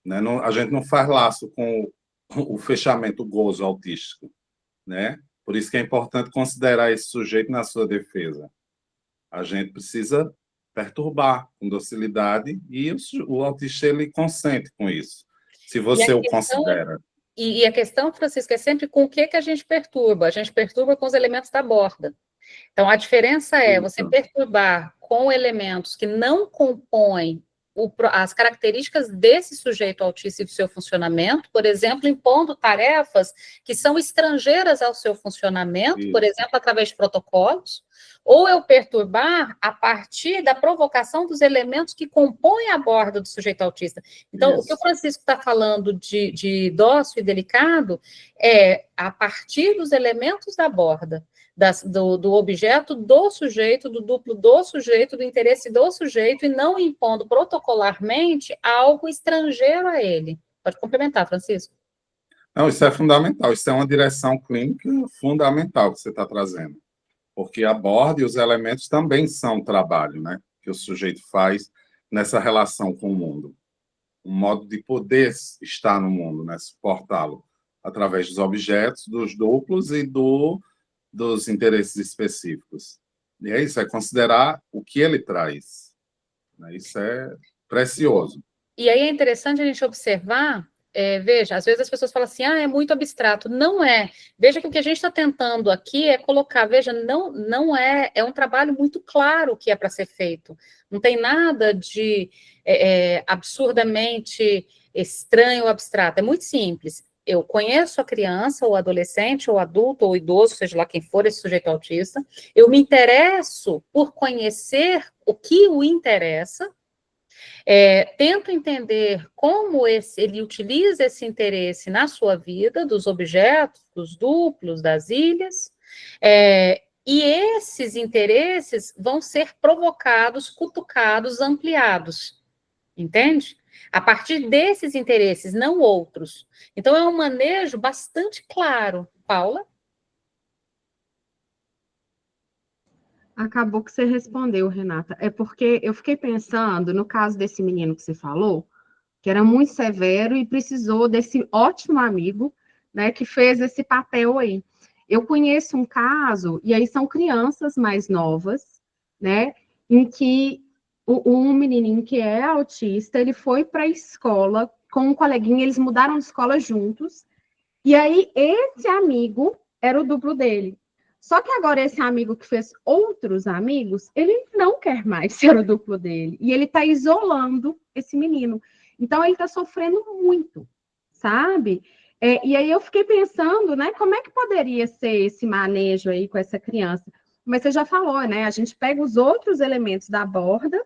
Né? Não, a gente não faz laço com o fechamento gozo autístico, né? Por isso que é importante considerar esse sujeito na sua defesa. A gente precisa perturbar com docilidade e o autista ele consente com isso, se você o considera. E a questão, Francisco, é sempre com o que a gente perturba. A gente perturba com os elementos da borda. Então, a diferença é você perturbar com elementos que não compõem as características desse sujeito autista e do seu funcionamento, por exemplo, impondo tarefas que são estrangeiras ao seu funcionamento, por exemplo, através de protocolos, ou eu perturbar a partir da provocação dos elementos que compõem a borda do sujeito autista. Então, o que o Francisco está falando de dócil e delicado é a partir dos elementos da borda, do objeto do sujeito, do duplo do sujeito, do interesse do sujeito, e não impondo protocolarmente algo estrangeiro a ele. Pode complementar, Francisco. Não, isso é fundamental, isso é uma direção clínica fundamental que você está trazendo, porque a borda e os elementos também são trabalho, né, que o sujeito faz nessa relação com o mundo, um modo de poder estar no mundo, né, suportá-lo, através dos objetos, dos duplos e dos interesses específicos. E é isso, é considerar o que ele traz. Isso é precioso. E aí é interessante a gente observar, veja, às vezes as pessoas falam assim, é muito abstrato. Não é. Veja que o que a gente está tentando aqui é colocar, veja, não é um trabalho muito claro que é para ser feito. Não tem nada de absurdamente estranho ou abstrato. É muito simples. Eu conheço a criança, ou adolescente, ou adulto, ou idoso, seja lá quem for esse sujeito autista, eu me interesso por conhecer o que o interessa, tento entender como ele utiliza esse interesse na sua vida, dos objetos, dos duplos, das ilhas, e esses interesses vão ser provocados, cutucados, ampliados, entende? A partir desses interesses, não outros. Então, é um manejo bastante claro. Paula? Acabou que você respondeu, Renata. É porque eu fiquei pensando, no caso desse menino que você falou, que era muito severo e precisou desse ótimo amigo, né, que fez esse papel aí. Eu conheço um caso, e aí são crianças mais novas, né, em que um menininho que é autista, ele foi para a escola com um coleguinha, eles mudaram de escola juntos, e aí esse amigo era o duplo dele. Só que agora esse amigo que fez outros amigos, ele não quer mais ser o duplo dele, e ele está isolando esse menino. Então, ele está sofrendo muito, sabe? E aí eu fiquei pensando, né, como é que poderia ser esse manejo aí com essa criança? Mas você já falou, né, a gente pega os outros elementos da borda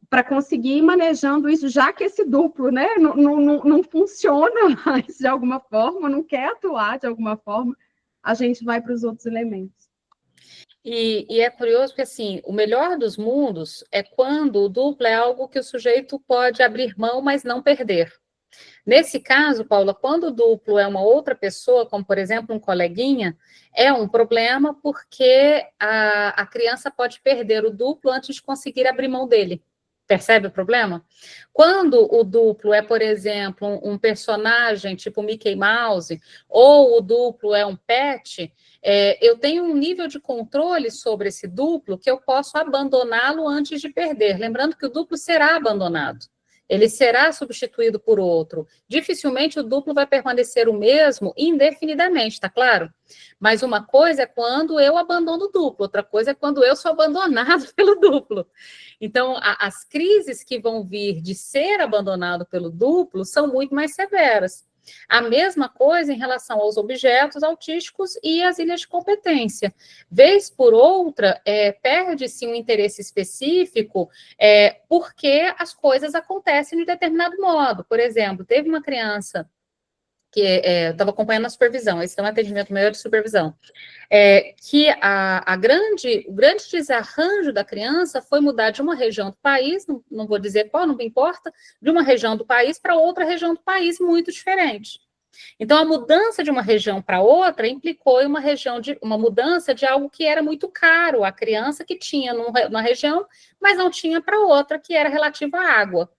para conseguir ir manejando isso, já que esse duplo, né, não funciona mais de alguma forma, não quer atuar de alguma forma, a gente vai para os outros elementos. E é curioso porque, assim, o melhor dos mundos é quando o duplo é algo que o sujeito pode abrir mão, mas não perder. Nesse caso, Paula, quando o duplo é uma outra pessoa, como, por exemplo, um coleguinha, é um problema porque a criança pode perder o duplo antes de conseguir abrir mão dele. Percebe o problema? Quando o duplo é, por exemplo, um personagem tipo Mickey Mouse, ou o duplo é um pet, eu tenho um nível de controle sobre esse duplo que eu posso abandoná-lo antes de perder. Lembrando que o duplo será abandonado. Ele será substituído por outro. Dificilmente o duplo vai permanecer o mesmo indefinidamente, tá claro? Mas uma coisa é quando eu abandono o duplo, outra coisa é quando eu sou abandonado pelo duplo. Então, as crises que vão vir de ser abandonado pelo duplo são muito mais severas. A mesma coisa em relação aos objetos autísticos e as ilhas de competência. Vez por outra, perde-se um interesse específico porque as coisas acontecem de determinado modo. Por exemplo, teve uma criança que eu estava acompanhando a supervisão, esse é um atendimento maior de supervisão, que o grande desarranjo da criança foi mudar de uma região do país, não vou dizer qual, não me importa, de uma região do país para outra região do país muito diferente. Então, a mudança de uma região para outra implicou em uma mudança de algo que era muito caro à criança que tinha numa região, mas não tinha para outra, que era relativa à água.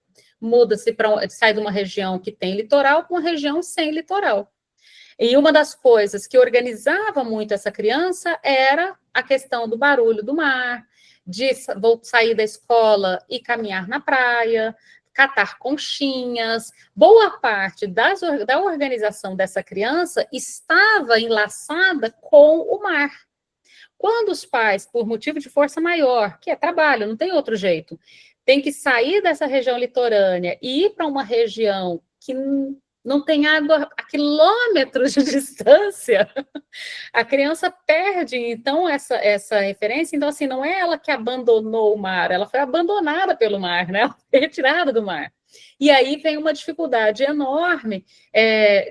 Muda-se sai de uma região que tem litoral para uma região sem litoral. E uma das coisas que organizava muito essa criança era a questão do barulho do mar, de sair da escola e caminhar na praia, catar conchinhas. Boa parte da organização dessa criança estava enlaçada com o mar. Quando os pais, por motivo de força maior, que é trabalho, não tem outro jeito, tem que sair dessa região litorânea e ir para uma região que não tem água a quilômetros de distância, a criança perde, então, essa referência. Então, assim, não é ela que abandonou o mar, ela foi abandonada pelo mar, né? Ela foi retirada do mar. E aí vem uma dificuldade enorme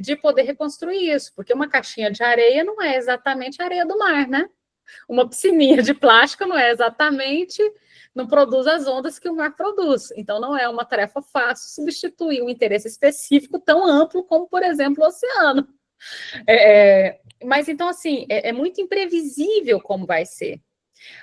de poder reconstruir isso, porque uma caixinha de areia não é exatamente a areia do mar, né? Uma piscininha de plástico não produz as ondas que o mar produz. Então, não é uma tarefa fácil substituir um interesse específico tão amplo como, por exemplo, o oceano. Mas, então, assim, é muito imprevisível como vai ser.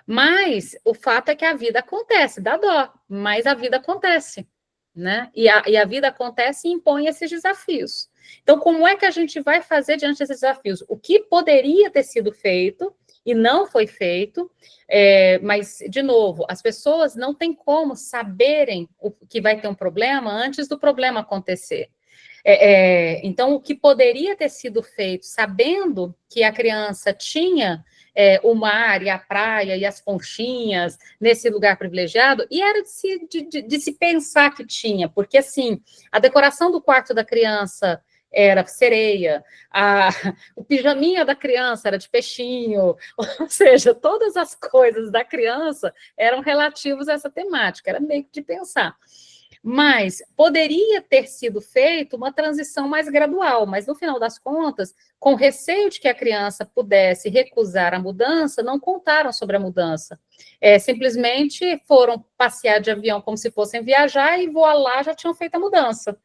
Mas o fato é que a vida acontece, dá dó, mas a vida acontece, né? E a vida acontece e impõe esses desafios. Então, como é que a gente vai fazer diante desses desafios? O que poderia ter sido feito e não foi feito, mas, de novo, as pessoas não têm como saberem que vai ter um problema antes do problema acontecer. Então, o que poderia ter sido feito, sabendo que a criança tinha o mar e a praia e as conchinhas nesse lugar privilegiado, e era de se pensar que tinha, porque, assim, a decoração do quarto da criança era sereia, o pijaminha da criança era de peixinho, ou seja, todas as coisas da criança eram relativas a essa temática, era meio que de pensar. Mas poderia ter sido feita uma transição mais gradual, mas no final das contas, com receio de que a criança pudesse recusar a mudança, não contaram sobre a mudança. Simplesmente foram passear de avião como se fossem viajar e voar lá já tinham feito a mudança.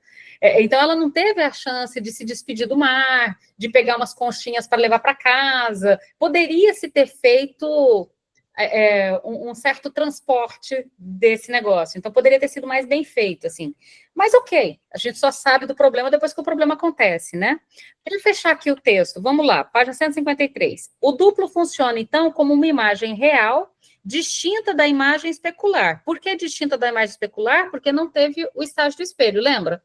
Então, ela não teve a chance de se despedir do mar, de pegar umas conchinhas para levar para casa. Poderia-se ter feito um certo transporte desse negócio. Então, poderia ter sido mais bem feito, assim. Mas, ok, a gente só sabe do problema depois que o problema acontece, né? Para fechar aqui o texto, vamos lá, página 153. O duplo funciona, então, como uma imagem real, distinta da imagem especular. Por que distinta da imagem especular? Porque não teve o estágio do espelho, lembra?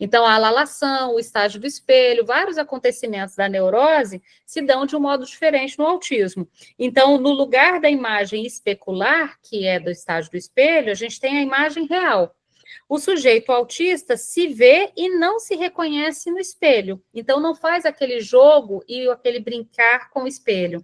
Então, a alalação, o estágio do espelho, vários acontecimentos da neurose se dão de um modo diferente no autismo. Então, no lugar da imagem especular, que é do estágio do espelho, a gente tem a imagem real. O sujeito autista se vê e não se reconhece no espelho. Então, não faz aquele jogo e aquele brincar com o espelho.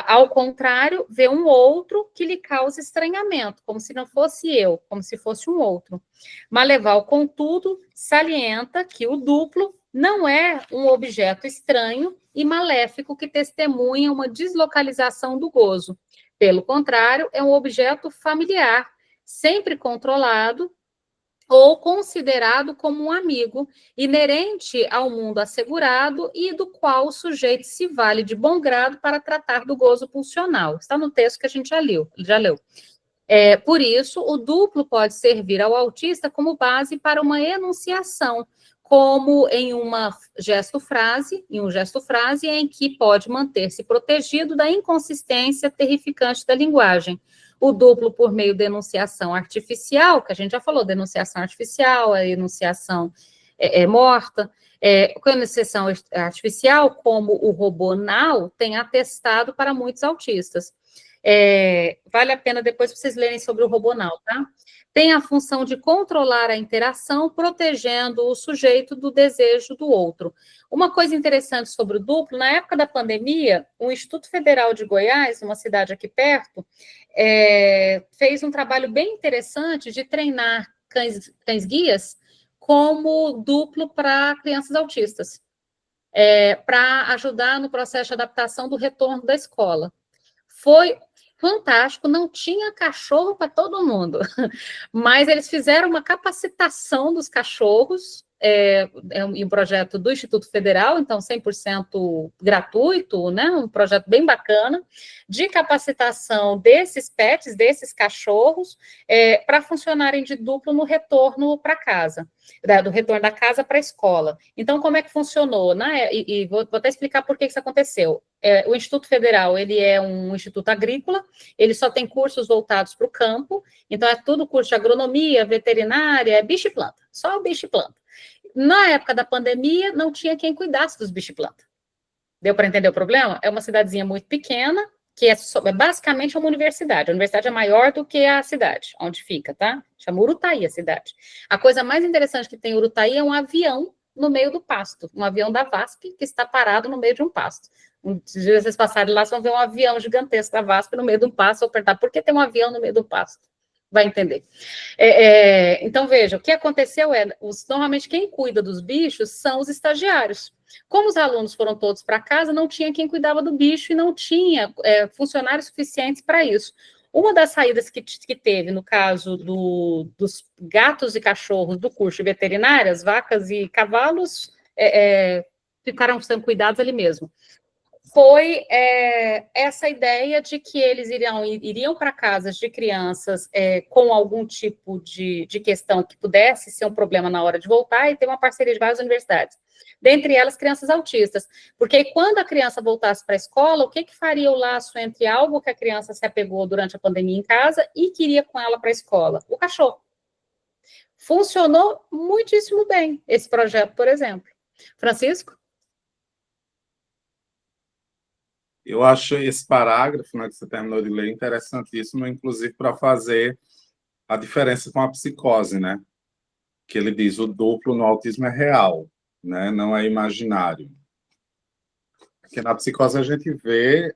Ao contrário, vê um outro que lhe causa estranhamento, como se não fosse eu, como se fosse um outro. Maleval, contudo, salienta que o duplo não é um objeto estranho e maléfico que testemunha uma deslocalização do gozo. Pelo contrário, é um objeto familiar, sempre controlado ou considerado como um amigo, inerente ao mundo assegurado e do qual o sujeito se vale de bom grado para tratar do gozo pulsional. Está no texto que a gente já leu. Por isso, o duplo pode servir ao autista como base para uma enunciação, como em um gesto-frase em que pode manter-se protegido da inconsistência terrificante da linguagem. O duplo por meio de enunciação artificial, que a gente já falou, de enunciação artificial, a enunciação morta, com a enunciação artificial, como o robô Now, tem atestado para muitos autistas. Vale a pena depois vocês lerem sobre o robô Now, tá? Tem a função de controlar a interação, protegendo o sujeito do desejo do outro. Uma coisa interessante sobre o duplo, na época da pandemia, o Instituto Federal de Goiás, uma cidade aqui perto, fez um trabalho bem interessante de treinar cães-guias como duplo para crianças autistas, para ajudar no processo de adaptação do retorno da escola. Foi fantástico, não tinha cachorro para todo mundo, mas eles fizeram uma capacitação dos cachorros um projeto do Instituto Federal, então 100% gratuito, né? Um projeto bem bacana, de capacitação desses pets, desses cachorros, para funcionarem de duplo no retorno para casa, do retorno da casa para a escola. Então, como é que funcionou? E vou até explicar por que isso aconteceu. O Instituto Federal, ele é um instituto agrícola, ele só tem cursos voltados para o campo, então é tudo curso de agronomia, veterinária, bicho e planta, só o bicho e planta. Na época da pandemia, não tinha quem cuidasse dos bichos e planta. Deu para entender o problema? É uma cidadezinha muito pequena, que é basicamente uma universidade. A universidade é maior do que a cidade, onde fica, tá? Chama Urutaí a cidade. A coisa mais interessante que tem em Urutaí é um avião no meio do pasto, um avião da VASP que está parado no meio de um pasto. Se vocês passarem lá, vocês vão ver um avião gigantesco da VASP no meio de um pasto. Vou perguntar, por que tem um avião no meio do pasto? Vai entender. Então, veja, o que aconteceu normalmente quem cuida dos bichos são os estagiários. Como os alunos foram todos para casa, não tinha quem cuidava do bicho e não tinha funcionários suficientes para isso. Uma das saídas que teve, no caso dos gatos e cachorros do curso de veterinária, as vacas e cavalos ficaram sendo cuidados ali mesmo. Foi essa ideia de que eles iriam para casas de crianças com algum tipo de questão que pudesse ser um problema na hora de voltar, e ter uma parceria de várias universidades, dentre elas crianças autistas, porque aí, quando a criança voltasse para a escola, o que faria o laço entre algo que a criança se apegou durante a pandemia em casa e queria com ela para a escola? O cachorro. Funcionou muitíssimo bem esse projeto, por exemplo. Francisco? Eu acho esse parágrafo, né, que você terminou de ler, interessantíssimo, inclusive para fazer a diferença com a psicose, né? Que ele diz, o duplo no autismo é real, né? Não é imaginário. Porque na psicose a gente vê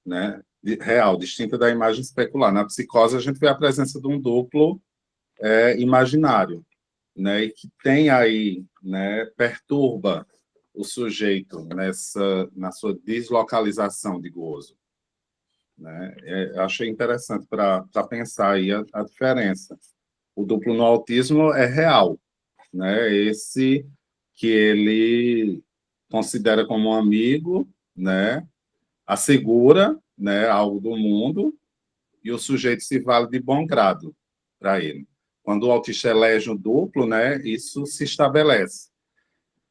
né, real, distinta da imagem especular. Na psicose a gente vê a presença de um duplo imaginário, né? E que tem aí, né, perturba o sujeito na sua deslocalização de gozo. Né? Achei interessante para pensar aí a diferença. O duplo no autismo é real, né? Esse que ele considera como um amigo, né? Assegura, né, algo do mundo, e o sujeito se vale de bom grado para ele. Quando o autista elege um duplo, né, isso se estabelece.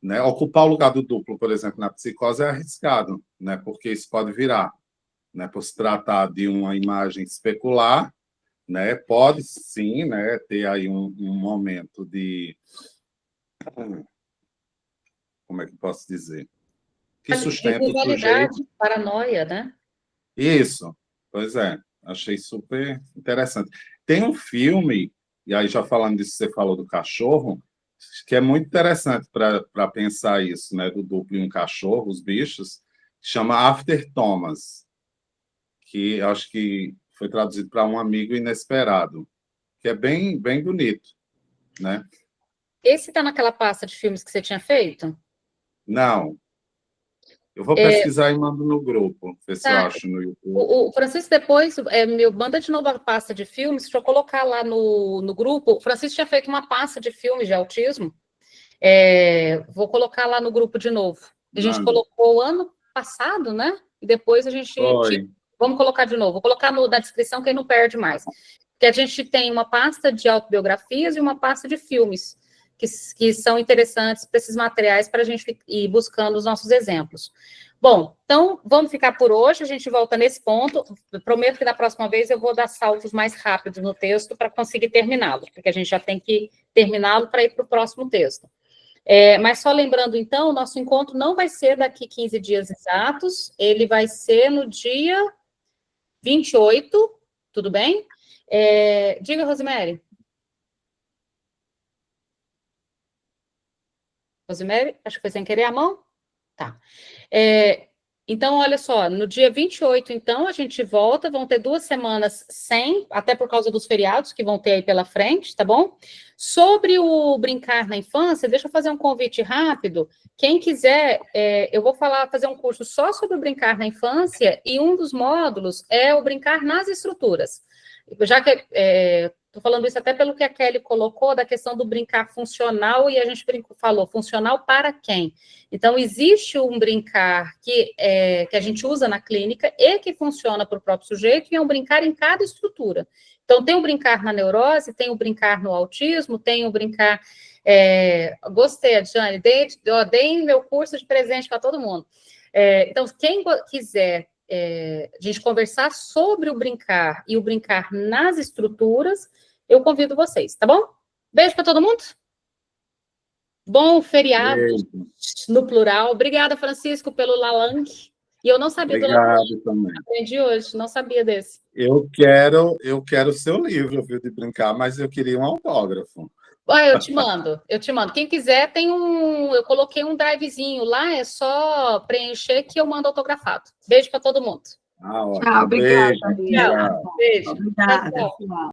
Né? Ocupar o lugar do duplo, por exemplo, na psicose é arriscado, né? Porque isso pode virar, né? Por se tratar de uma imagem especular, né? Pode sim, né, ter aí um momento de, como é que posso dizer, que sustenta o sujeito. Paranoia, né? Isso, pois é, achei super interessante. Tem um filme, e aí já falando disso, você falou do cachorro, que é muito interessante para pensar isso, né, do duplo e um cachorro, os bichos, chama After Thomas, que acho que foi traduzido para Um Amigo Inesperado, que é bem, bem bonito, né? Esse está naquela pasta de filmes que você tinha feito? Não. Eu vou pesquisar e mando no grupo, ver se eu acho no YouTube. O Francisco, depois, manda de novo a pasta de filmes, deixa eu colocar lá no grupo. O Francisco tinha feito uma pasta de filmes de autismo, vou colocar lá no grupo de novo. A gente colocou ano passado, né? E depois a gente... Vamos colocar de novo, vou colocar na descrição que aí não perde mais. Porque a gente tem uma pasta de autobiografias e uma pasta de filmes, que são interessantes para esses materiais, para a gente ir buscando os nossos exemplos. Bom, então, vamos ficar por hoje, a gente volta nesse ponto. Eu prometo que da próxima vez eu vou dar saltos mais rápidos no texto para conseguir terminá-lo, porque a gente já tem que terminá-lo para ir para o próximo texto. Mas só lembrando, então, o nosso encontro não vai ser daqui 15 dias exatos, ele vai ser no dia 28, tudo bem? Diga, Rosemary. Rosemary, acho que foi sem querer a mão? Tá. Então, olha só, no dia 28, então, a gente volta, vão ter 2 semanas sem, até por causa dos feriados que vão ter aí pela frente, tá bom? Sobre o brincar na infância, deixa eu fazer um convite rápido. Quem quiser, eu vou fazer um curso só sobre o brincar na infância, e um dos módulos é o brincar nas estruturas. Já que Estou falando isso até pelo que a Kelly colocou, da questão do brincar funcional, e a gente falou, funcional para quem? Então, existe um brincar que a gente usa na clínica e que funciona para o próprio sujeito, e é um brincar em cada estrutura. Então, tem o brincar na neurose, tem o brincar no autismo, tem o brincar... gostei, Adjane, dei meu curso de presente para todo mundo. Então, quem quiser a gente conversar sobre o brincar e o brincar nas estruturas, eu convido vocês, tá bom? Beijo para todo mundo. Bom feriado, no plural. Obrigada, Francisco, pelo Lalang. E eu não sabia do Lalang. Obrigado também. Aprendi hoje, não sabia desse. Eu quero o seu livro, viu, de brincar, mas eu queria um autógrafo. Eu te mando. Quem quiser, eu coloquei um drivezinho lá, é só preencher que eu mando autografado. Beijo para todo mundo. Ótimo. Tchau, obrigada. Beijo. Beijo. Obrigada. Tchau.